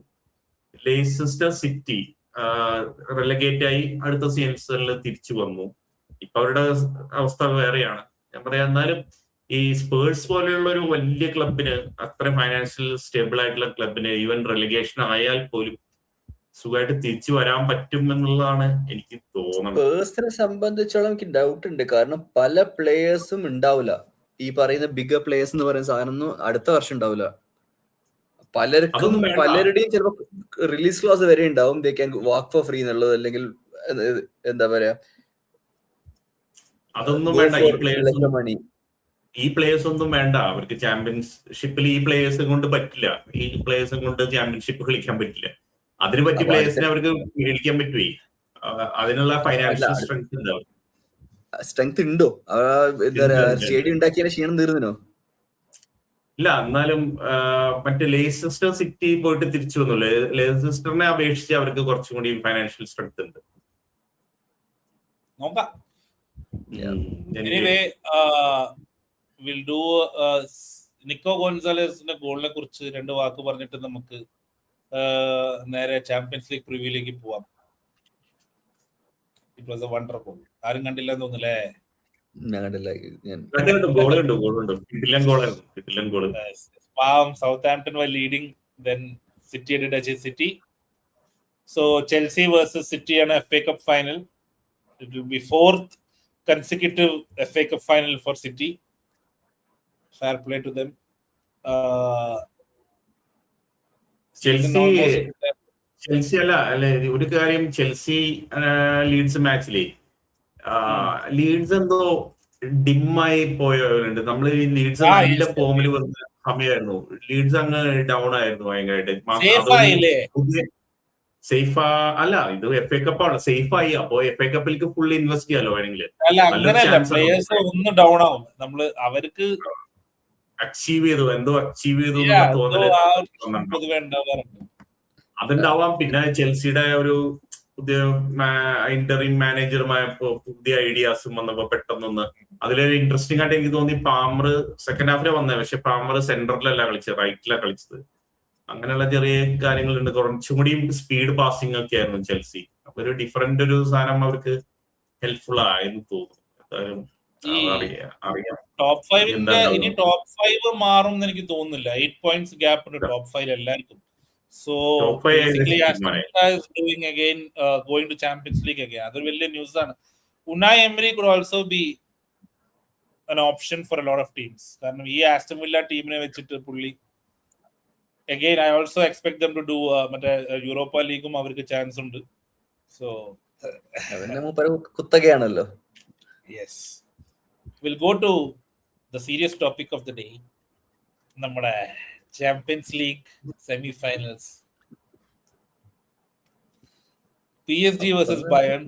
ലെയ്സസ്റ്റർ സിറ്റി റെലിഗേറ്റ് ആയി അടുത്ത സീസണിൽ തിരിച്ചു വന്നു. ഇപ്പൊ അവരുടെ അവസ്ഥ വേറെയാണ്. ഞാൻ പറയാം, എന്നാലും ഈ സ്പേഴ്സ് പോലെയുള്ള ഒരു വലിയ ക്ലബിന്, അത്ര ഫൈനാൻഷ്യൽ സ്റ്റേബിൾ ആയിട്ടുള്ള ക്ലബിന് ഈവൻ റെലിഗേഷൻ ആയാൽ പോലും സുഖമായിട്ട് തിരിച്ചു വരാൻ പറ്റും എന്നുള്ളതാണ് എനിക്ക് തോന്നുന്നത്. സ്പേഴ്സിനെ സംബന്ധിച്ചോളം എനിക്ക് ഡൗട്ട് ഉണ്ട്. കാരണം പല പ്ലേയേഴ്സും ഉണ്ടാവില്ല. ഈ പറയുന്ന ബിഗർ പ്ലേയേഴ്സ് എന്ന് പറയുന്ന സാധനം അടുത്ത വർഷം ഉണ്ടാവില്ല. പലരുടെയും ചിലപ്പോ റിലീസ് ക്ലോസ് വരെ ഉണ്ടാവും. They can walk four free എന്നുള്ളത്, അല്ലെങ്കിൽ എന്താ പറയാ, അതൊന്നും വേണ്ട. ഈ പ്ലേയേഴ്സ് മണി ഈ പ്ലേയേഴ്സ് ഒന്നും വേണ്ട അവർക്ക്. ചാമ്പ്യൻഷിപ്പിൽ ഈ പ്ലേയേഴ്സ് കൊണ്ട് പറ്റില്ല, ഈ പ്ലേയേഴ്സും കൊണ്ട് ചാമ്പ്യൻഷിപ്പ് കളിക്കാൻ പറ്റില്ല. അതിന് പറ്റിയ അപ്പൊ പ്ലേയേഴ്സിനെ അവർക്ക് മേടിക്കാൻ പറ്റുമേ. അതിനുള്ള അല്ല, ഫൈനാൻഷ്യൽ സ്ട്രെങ്ത് ഉണ്ടാവും. സ്ട്രെങ്ത് ഉണ്ടോ? എന്താ പറയാ, സ്റ്റേഡിയം ഉണ്ടാക്കിയാൽ ക്ഷീണം തീർന്നോ? ഇല്ല, എന്നാലും മറ്റേ ലെയ്സസ്റ്റർ സിറ്റി പോയിട്ട് തിരിച്ചു വന്നുള്ളൂ. ലെയ്സസ്റ്ററിനെ അപേക്ഷിച്ച് അവർക്ക് കുറച്ചും കൂടി ഫൈനാൻഷ്യൽ സ്ട്രെങ്ത് ഉണ്ട്. നോക്കാം. എനിക്ക് എനിവേ വിൽ ഡു നിക്കോ ഗോൺസാലസിന്റെ ഗോളിനെ കുറിച്ച് 2 വാക്ക് പറഞ്ഞിട്ട് നമുക്ക് നേരെ ചാമ്പ്യൻസ് ലീഗ് പ്രിവ്യൂലേക്ക് പോവാം. It was A wonder goal. ആരും കണ്ടില്ല എന്ന് തോന്നുന്നല്ലേ? ഞാൻ കണ്ടില്ല. പാവം Southampton were leading, then City did a City. So Chelsea versus City on a FA Cup final. It will be 4th consecutive FA Cup final for City. Fair play to them. Chelsea അല്ലെ ഒരു കാര്യം, ചെൽസി ലീഡ്സ് മാച്ചിലേ ലീഡ്സ് എന്തോ ഡിമ്മായി പോയവരുണ്ട്. നമ്മള് ഈ ലീഡ്സ് നല്ല ഫോമിൽ വന്ന സമയമായിരുന്നു. ലീഡ്സ് അങ്ങ് ഡൗൺ ആയിരുന്നു ഭയങ്കരമായിട്ട്. സേഫ് അല്ല, ഇത് FA Cup ആണ്, സേഫ് ആയി. അപ്പൊ FA Cupലേക്ക് ഫുൾ ഇൻവെസ്റ്റ് ചെയ്യാലോ വേണമെങ്കിൽ. അവർക്ക് അച്ചീവ് ചെയ്തു അതുണ്ടാവാം. പിന്നെ ചെൽസിയുടെ ഒരു പുതിയ ഇന്ററിംഗ് മാനേജറുമായപ്പോ പുതിയ ഐഡിയാസും വന്നപ്പോ പെട്ടെന്നൊന്ന് അതിലൊരു ഇൻട്രസ്റ്റിംഗ് ആയിട്ട് എനിക്ക് തോന്നി. പാമർ സെക്കൻഡ് ഹാഫിലെ വന്നത്, പക്ഷെ പാമർ സെന്ററിലല്ല കളിച്ചത്, റൈറ്റിലാണ് കളിച്ചത്. അങ്ങനെയുള്ള ചെറിയ കാര്യങ്ങളുണ്ട്. കുറച്ചും കൂടി സ്പീഡ് പാസിംഗ് ഒക്കെ ആയിരുന്നു ചെൽസി. അപ്പൊ ഒരു ഡിഫറെന്റ് ഒരു സാധനം അവർക്ക് ഹെൽപ്ഫുൾ ആയെന്ന് തോന്നുന്നു. ടോപ്പ് 5 മാറും എന്ന് എനിക്ക് തോന്നുന്നില്ല. 8 points ഗ്യാപ്പ് ഉണ്ട് ടോപ്പ് 5 എല്ലാവർക്കും. So basically Aston Villa is doing again, going to Champions League again. അതൊരു വലിയ ന്യൂസ് ആണ്. Unai Emery could also be an option for a lot of teams. കാരണം ഈ ആസ്റ്റൺ വില്ല ടീമിനെ വെച്ചിട്ട് പുള്ളി again I also expect them to do മറ്റേ യൂറോപ്പ ലീഗും അവർക്ക് ചാൻസ് ഉണ്ട്. So കുത്തകയാണല്ലോ. Yes, we'll go to the serious topic of the day. നമ്മുടെ Champions League semifinals. PSG versus Bayern.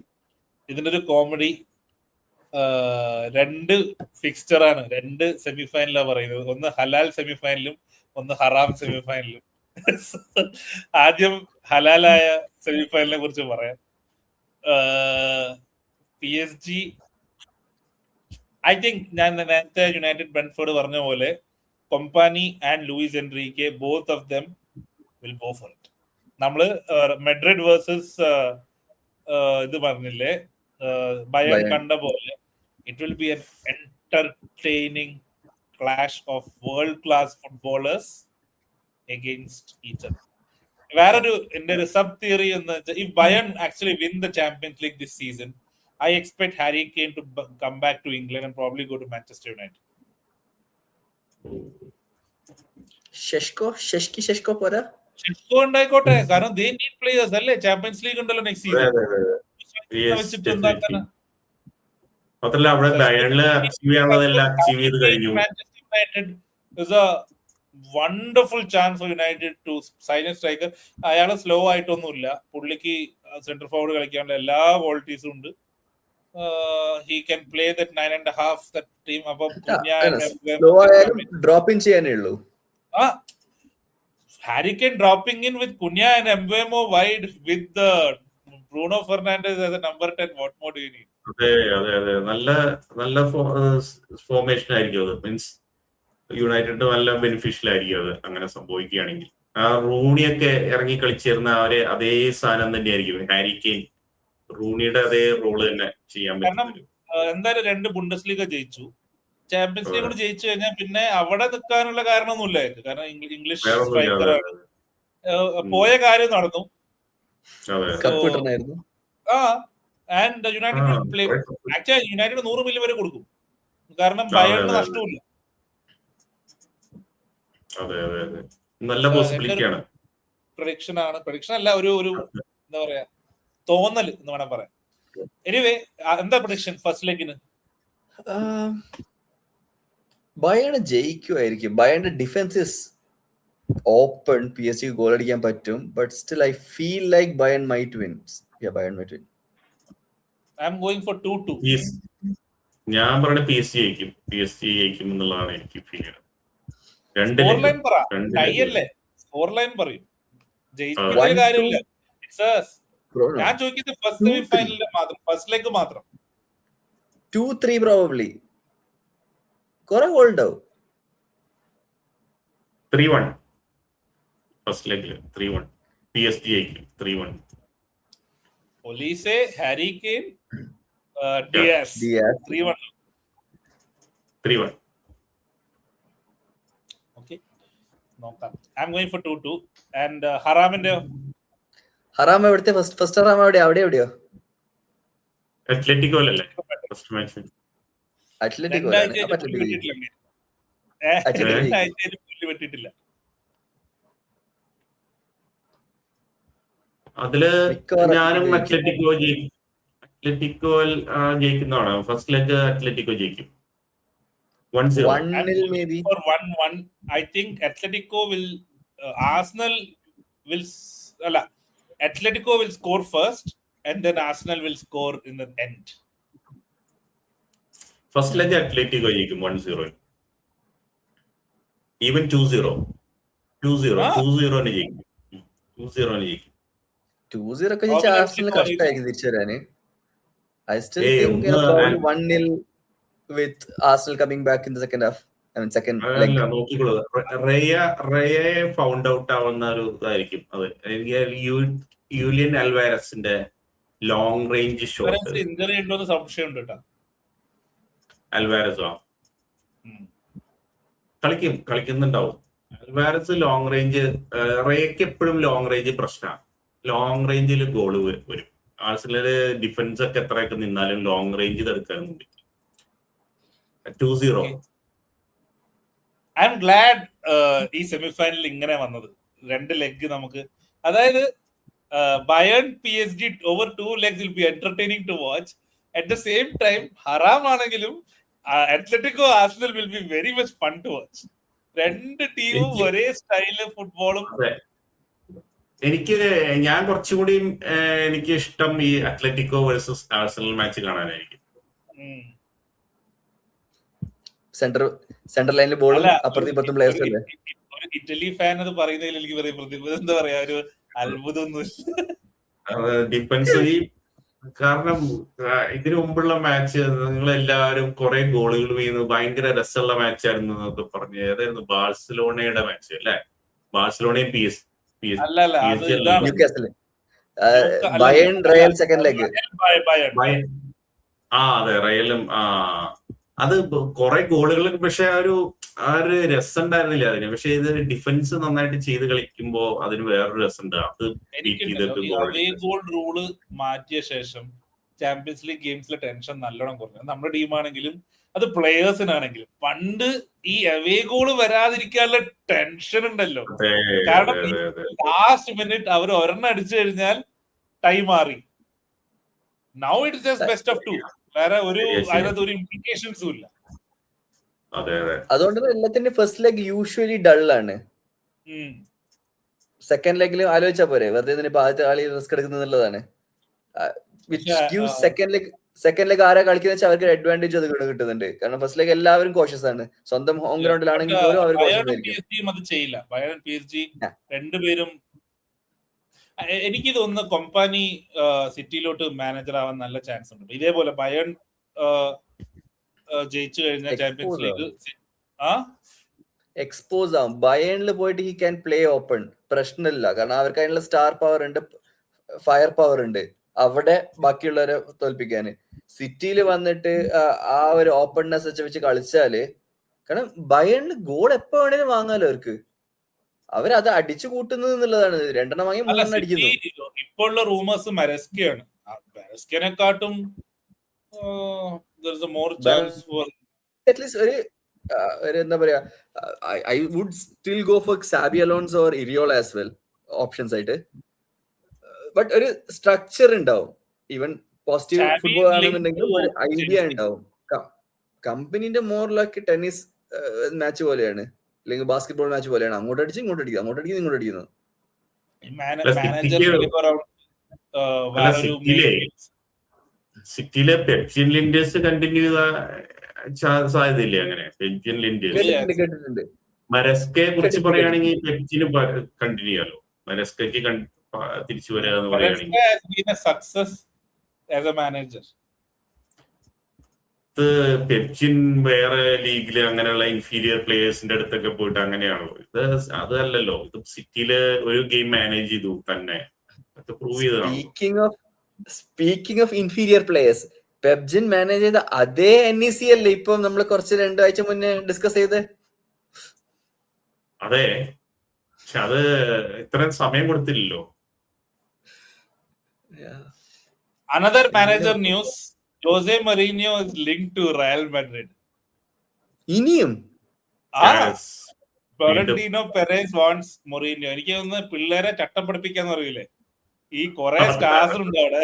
ഇതിന്റെ ഒരു കോമഡി, 2 ഫിക്സ്ചർ ആണ്, 2 സെമിഫൈനലാണ് പറയുന്നത്. ഒന്ന് ഹലാൽ സെമിഫൈനലും ഒന്ന് ഹറാം സെമിഫൈനലും. ആദ്യം ഹലാലായ സെമിഫൈനലിനെ കുറിച്ച് പറയാം. PSG ഐ തിങ്ക് ഞാൻ നേരത്തെ യുണൈറ്റഡ് ബ്രെൻഫോർഡ് പറഞ്ഞ പോലെ Kompany and Luis Enrique, both of them will go for it. നമ്മള് മെഡ്രിഡ് വേഴ്സസ് ഇത് പറഞ്ഞില്ലേ, ബയൺ കണ്ട പോലെ it will be an entertaining clash of world class footballers against each other. വേറൊരു എന്റെ ഒരു സബ് തിയറി എന്ന് വെച്ചാൽ, if Bayern actually win the Champions League this season, I expect Harry Kane to come back to England and probably go to Manchester United. ഷെഷ്കോ പോരാ, ഷെഷ്കോ ഉണ്ടായിക്കോട്ടെ, കാരണം they need players അല്ലേ. ചാമ്പ്യൻസ് ലീഗ് ഉണ്ടല്ലോ next season. Manchester United is a wonderful chance for United to sign a striker. അയാള് സ്ലോ ആയിട്ടൊന്നുമില്ല, പുള്ളിക്ക് സെന്റർ ഫോർവേഡ് കളിക്കാനുള്ള എല്ലാ ക്വാളിറ്റീസും ഉണ്ട്. He can play that 9.5 that team. അപ്പൊ ഡ്രോപ്പ് ഇൻ ചെയ്യാനേ ഉള്ളൂ. Harry Kane dropping in with Cunha and Mbeumo wide with the Bruno Fernandes as a number 10. What more do you need? അതെ നല്ല ഫോർമേഷൻ ആയിരിക്കും അത്. മീൻസ് യുണൈറ്റഡ് നല്ല ബെനിഫിഷ്യൽ ആയിരിക്കും അത് അങ്ങനെ സംഭവിക്കുകയാണെങ്കിൽ. ആ റൂണിയൊക്കെ ഇറങ്ങി കളിച്ചിരുന്ന അവരെ അതേ സാധനം തന്നെയായിരിക്കും ഹാരി കെയ്ൻ. റൂണിയുടെ അതേ റോള് തന്നെ ചെയ്യാൻ പറ്റും. എന്തായാലും 2 ബുണ്ടസ് ലീഗ ജയിച്ചു, ചാമ്പ്യൻസ് ലീഗ് ജയിച്ചു കഴിഞ്ഞാൽ പിന്നെ അവിടെ നിൽക്കാനുള്ള കാരണമൊന്നുമില്ല. കാരണം ഇംഗ്ലീഷ് സ്ട്രൈക്കറാണ്, പോയ കാര്യം നടന്നു. ആൻഡ് യുണൈറ്റഡ് 100 മില്യൺ വരെ കൊടുക്കും, കാരണം ബയണിന് നഷ്ടമില്ല. നല്ല പോസിബിലിറ്റിയാണ്. പ്രഡിക്ഷൻ അല്ല, ഒരു എന്താ പറയാ, തോന്നൽ എന്ന് വേണം പറയാം. എനിവേ, എന്താ പ്രഡിക്ഷൻ ഫസ്റ്റ് ലെഗിന്? ബയേൺ ജയിക്കുമായിരിക്കും. ബയേണിന്റെ defence is open. PSG goal അടിക്കാൻ പറ്റും. But still I feel like Bayern might win. Bayern might win. I am going for 2-2. ഞാൻ പറഞ്ഞ PSG ജയിക്കും എന്നുള്ളതാണ് എനിക്ക് ഫീൽ ചെയ്യുന്നത്. സ്കോർ ലൈൻ പറ, ടൈ അല്ലേ, സ്കോർ ലൈൻ പറയും, ജയിക്കുന്ന കാര്യമില്ല. ഞാൻ ചോദിക്കുന്നത് ഫസ്റ്റ് സെമി ഫൈനലിൽ മാത്രം, ഫസ്റ്റ് ലെഗ് മാത്രം. 2-3 പ്രോബബ്ലി. കുറെ ഗോൾ ഉണ്ടാവും. 3-1 ഫസ്റ്റ് ലെഗിൽ 3-1 PSG ജയിക്കും. 3-1. Olise, Harry Kane, Diaz 3-1. Okay, നോക്കാം. I am going for 2-2. And ഹറാമിന്റെ ഹറാം എവിടുത്തെ ഫസ്റ്റ് ഹറാം എവിടെയോ അത്ലറ്റിക്കോലല്ലേ ഫസ്റ്റ് മാച്ച്? അത്ലറ്റിക്കോ വെട്ടിട്ടില്ല. അതില് ഞാനും അത്ലറ്റിക്കോ ജയിക്കുന്നതാണ്. ഫസ്റ്റ് ലെഗ് അത്ലറ്റിക്കോ ജയിക്കും. 1-0 maybe. For 1-1, I think Atletico will Arsenal will Atletico will score first and then Arsenal will score in the end. First leg Atletico ജയിക്കും 1-0. ഈവൻ 2-0 ജയിക്കും. 2-0 ഒക്കെ ജയിച്ച ആർസണൽ കഷ്ടമായിരിക്കും തിരിച്ചു വരാന്. I still think 1-0 with Arsenal coming back in the second half. I mean second leg. നോക്കിക്കോളൂ, റേയെ ഫൗണ്ട് ഔട്ട് ആവുന്ന ഒരു ഇതായിരിക്കും അത്. യൂലിയൻ അൽവാരസിന്റെ ലോങ് റേഞ്ച് ഷോട്ട്. ഇഞ്ചറി ഉണ്ടോന്ന് സംശയമുണ്ട് കേട്ടോ. അൽവാരസോ കളിക്കുന്നുണ്ടാവും. അൽവാരസ് ലോങ് റേഞ്ച്, റേക്ക് എപ്പോഴും ലോങ് റേഞ്ച് പ്രശ്നമാണ്. ലോങ് റേഞ്ചിൽ ഗോള് വരും. ആർസണല് ഡിഫൻസ് ഒക്കെ എത്രയൊക്കെ നിന്നാലും ലോങ് റേഞ്ച് തടുക്കാനുണ്ട്. 2-0. ഐ എം ഗ്ലാഡ് ഈ സെമിഫൈനൽ ഇങ്ങനെ വന്നത്. 2 ലെഗ് നമുക്ക്, അതായത് Bayern PSG over 2 legs will be entertaining to watch. At the same time, ഹറാം ആണെങ്കിലും Atletico Arsenal will be very much fun to watch. 2 ടീമും ഒരേ സ്റ്റൈല് ഫുട്ബോളും. ഞാൻ കുറച്ചുകൂടി എനിക്ക് ഇഷ്ടം ഈ അത്ലറ്റിക്കോ വേഴ്സസ് ആർസണൽ മാച്ച് കാണാനായിരിക്കും. സെന്റർ ലൈനിൽ ബോളും അപ്പുറത്തും ഇപ്പുറത്തും പ്ലേയേഴ്സ് അല്ലേ. ഒരു ഇറ്റലി ഫാൻ അത് പറയുന്നതിൽ എനിക്ക് എന്താ പറയാ, ഒരു അത്ഭുതമൊന്നുമില്ല. ഡിഫൻസ് കാരണം ഇതിനു മുമ്പുള്ള മാച്ച് നിങ്ങളെല്ലാവരും കുറെ ഗോളുകൾ വീഴുന്നു, ഭയങ്കര രസമുള്ള മാച്ചായിരുന്നു എന്നൊക്കെ പറഞ്ഞു. ഏതായിരുന്നു ബാഴ്സലോണയുടെ മാച്ച് അല്ലെ? ബാഴ്സലോണയും റയൽ സെക്കൻഡ് ലെഗ്. അതെ, റയലും. അത് കുറെ ഗോളുകൾ, പക്ഷെ ആ ഒരു രസം ഉണ്ടായിരുന്നില്ല അതിന്. പക്ഷെ ഇത് ഡിഫൻസ് നന്നായിട്ട് ചെയ്ത് കളിക്കുമ്പോ അതിന് വേറൊരു രസമുണ്ട്. അത് ഗോൾ റൂള് മാറ്റിയ ശേഷം ചാമ്പ്യൻസ് ലീഗ് ഗെയിംസിലെ ടെൻഷൻ നല്ലോണം കുറഞ്ഞു. നമ്മുടെ ടീമാണെങ്കിലും അത് പ്ലേയേഴ്സിനാണെങ്കിലും പണ്ട് ഈ അവേ ഗോള് വരാതിരിക്കാനുള്ള ടെൻഷൻ ഉണ്ടല്ലോ. കാരണം ലാസ്റ്റ് മിനിറ്റ് അവർ ഒരെണ്ണം അടിച്ചു കഴിഞ്ഞാൽ ടൈം മാറി. Now it's just best of 2. വേറെ അതിനകത്ത് ഒരു ഇംപ്ലിക്കേഷൻസും ഇല്ല. അതുകൊണ്ട് എല്ലാത്തിന്റെ ഫസ്റ്റ് ലെഗ് യൂഷ്വലി ഡള്ളാണ്. സെക്കൻഡ് ലെഗിൽ ആലോചിച്ചാ പോരെ, വെറുതെ ഇതിന് ആദ്യത്തെ കളി റിസ്ക് എടുക്കുന്നതാണ്. സെക്കൻഡ് ലെഗ് ആരാ കളിക്കുന്ന വെച്ചാൽ അവർക്ക് അഡ്വാൻറ്റേജ് അത് കിട്ടുന്നുണ്ട്. കാരണം ഫസ്റ്റ് ലെഗ് എല്ലാവരും കോഷ്യസ് ആണ്. സ്വന്തം ഹോം ഗ്രൗണ്ടിലാണെങ്കിൽ പോലും അവർ അത് ചെയ്യില്ല. ബയേൺ PSG രണ്ടുപേരും എനിക്ക് തോന്നുന്നു കൊമ്പാനി സിറ്റിയിലോട്ട് മാനേജർ ആവാൻ നല്ല ചാൻസ് ഉണ്ട്. ഇതേപോലെ ബയേൺ ജയിച്ചു കഴിഞ്ഞാൽ ചാമ്പ്യൻസ് ലീഗ് എക്സ്പോസ് ആവും. ബയേണിൽ പോയിട്ട് ഹി ക്യാൻ പ്ലേ ഓപ്പൺ, പ്രശ്നമില്ല. കാരണം അവർക്ക് അതിനുള്ള സ്റ്റാർ പവർ ഉണ്ട്, ഫയർ പവർ ഉണ്ട് അവിടെ ബാക്കിയുള്ളവരെ തോൽപ്പിക്കാന്. സിറ്റിയിൽ വന്നിട്ട് ആ ഒരു ഓപ്പൺനെസ് വെച്ച് കളിച്ചാല്, കാരണം ബയേണിൽ ഗോൾ എപ്പോ വേണേലും വാങ്ങാലോ അവർക്ക്. അവരത് അടിച്ചു കൂട്ടുന്നത് എന്നുള്ളതാണ്. 2 വാങ്ങി 3 അടിക്കുന്നു. ഇപ്പോൾ ഉള്ള റൂമേഴ്സ് മരസ്കയാണ്. മരസ്കനെക്കാട്ടും അറ്റ്ലീസ്റ്റ് ഒരു എന്താ പറയാ, I would still go for Xabi Alonso or Iraola as well options ആയിട്ട്. ബട്ട് ഒരു സ്ട്രക്ചർ ഉണ്ടാവും. ഈവൻ പോസിറ്റീവ് ഫുട്ബോൾ ആണെന്നുണ്ടെങ്കിലും ഒരു ഐഡിയ ഉണ്ടാവും. കമ്പനിന്റെ മോർ ലൈക്ക് ടെന്നീസ് മാച്ച് പോലെയാണ്, അല്ലെങ്കിൽ ബാസ്കറ്റ്ബോൾ മാച്ച് പോലെയാണ്. അങ്ങോട്ട് അടിച്ച് ഇങ്ങോട്ട് അടിക്കുക, അങ്ങോട്ട് അടിക്കുന്നത് ഇങ്ങോട്ട് അടിക്കുന്നത്. മാനേജർ സിറ്റിയിലെ പെപ്സിൻ ലിൻഡേഴ്സ് കണ്ടിന്യൂ ചെയ്ത സാധ്യതയില്ലേ? അങ്ങനെ പെപ്സിൻ ലിൻഡേഴ്സ് കേട്ടിട്ടുണ്ട്. മരസ്കയെ കുറിച്ച് പറയുകയാണെങ്കിൽ പെപ്സിന് കണ്ടിന്യൂ ചെയ്യാലോ. മരസ്കയ്ക്ക് തിരിച്ചു വരിക എന്ന് പറയുകയാണെങ്കിൽ പെപ്സിൻ വേറെ ലീഗില് അങ്ങനെയുള്ള ഇൻഫീരിയർ പ്ലേയേഴ്സിന്റെ അടുത്തൊക്കെ പോയിട്ട് അങ്ങനെയാണല്ലോ. ഇത് അതല്ലല്ലോ. ഇത് സിറ്റിയില് ഒരു ഗെയിം മാനേജ് ചെയ്തു തന്നെ പ്രൂവ് ചെയ്തതാണ്. സ്പീക്കിംഗ് ഓഫ് ഇൻഫീരിയർ പ്ലേയേഴ്സ്, പെപ്ജിൻ മാനേജ് ചെയ്ത അതേ NEC അല്ലേ ഇപ്പൊ നമ്മൾ കുറച്ച് 2 ആഴ്ച മുന്നേ ഡിസ്കസ് ചെയ്ത്? അതെ, പക്ഷെ അത് ഇത്രയും സമയം കൊടുത്തില്ലല്ലോ. Another manager news, Jose Mourinho is linked to Real Madrid. ഇനിയും Florentino Perez wants Mourinho. എനിക്ക് തോന്നുന്നു പിള്ളേരെ ചട്ടം പഠിപ്പിക്കാന്ന് പറയൂലേ, ഈ കൊറേ സ്റ്റാർസ് ഉണ്ട് അവിടെ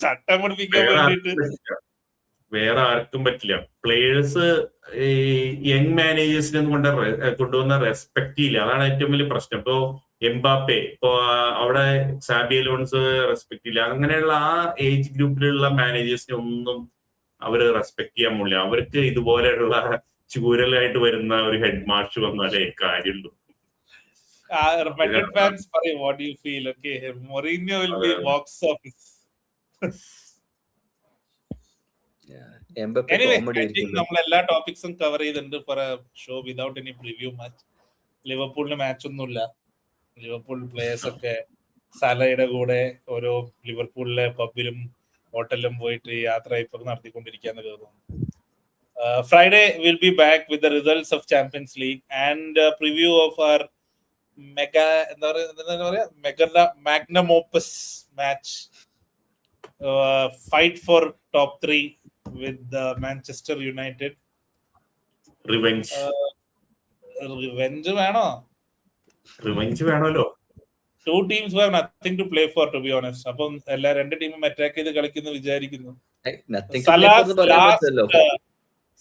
ചട്ടം പഠിപ്പിക്കാൻ വേണ്ടിട്ട്. വേറെ ആർക്കും പറ്റില്ല. പ്ലേയേഴ്സ് യങ് മാനേജേഴ്സിനെ കൊണ്ടുവന്ന റെസ്പെക്ട് ചെയ്യില്ല. അതാണ് ഏറ്റവും വലിയ പ്രശ്നം. ഇപ്പോ എംബാപ്പെ, ഇപ്പോ അവിടെ സാബി അലോൺസ് റെസ്പെക്ട് ചെയ്യില്ല. അങ്ങനെയുള്ള ആ ഏജ് ഗ്രൂപ്പിലുള്ള മാനേജേഴ്സിനെ ഒന്നും അവര് റെസ്പെക്ട് ചെയ്യാൻ പോലില്ല. അവർക്ക് ഇതുപോലെയുള്ള ചൂരലായിട്ട് വരുന്ന ഒരു ഹെഡ് മാർഷ് വന്നാലേ കാര്യമുള്ളൂ. Madrid fans പറയും, what do you feel? Okay, Mourinho will be box office. Anyway, I think നമ്മൾ എല്ലാ ടോപ്പിക്സും കവർ ചെയ്തിട്ടുണ്ട് for a show without any preview match. ലിവർപൂളിന് മാച്ച് ഒന്നുമില്ല. ലിവർപൂൾ പ്ലേയേഴ്സ് ഒക്കെ സലയുടെ കൂടെ ഓരോ ലിവർപൂളിലെ പബ്ബിലും ഹോട്ടലിലും പോയിട്ട് യാത്ര ഇപ്പൊ നടത്തിക്കൊണ്ടിരിക്കുകയെന്ന് തോന്നുന്നു. Friday we'll be back with the results of Champions League and preview of our magnum opus match, fight for top 3 with Manchester United. Revenge വേണമല്ലോ. 2 teams have nothing to play for, to be honest. അപ്പം എല്ലാ 2 ടീമും അറ്റാക്ക് ചെയ്ത് കളിക്കുന്നു വിചാരിക്കുന്നു.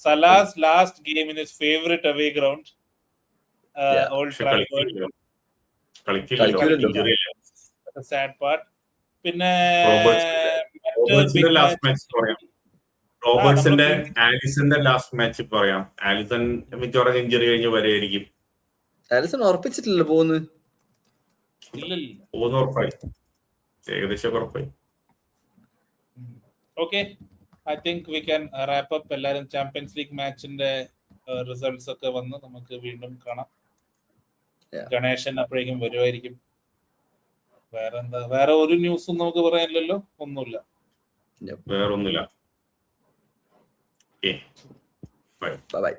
Salah's last game in his favorite away ground, Old Trafford. Sad part. പിന്നെ റോബർട്ട്സിന്റെ ആലിസന്റെ ലാസ്റ്റ് മാച്ച് പറയാം. ആലിസൺ മിക്കവാറും ഇഞ്ചുറി കഴിഞ്ഞ് വരെയായിരിക്കും. ആലിസൺ ഉറപ്പിച്ചിട്ടില്ല പോകുന്നു ഉറപ്പായി, ഏകദേശം ഉറപ്പായി. Okay, I think we can wrap up. എല്ലാവരും ചാമ്പ്യൻസ് ലീഗ് മാച്ചിന്റെ റിസൾട്ട്സ് ഒക്കെ വന്ന് നമുക്ക് വീണ്ടും കാണാം. ഗണേശൻ അപ്പോഴേക്കും വരുമായിരിക്കും. വേറെ ഒരു ന്യൂസും നമുക്ക് പറയാനില്ലല്ലോ. ഒന്നുമില്ല, വേറൊന്നുമില്ല. Bye bye.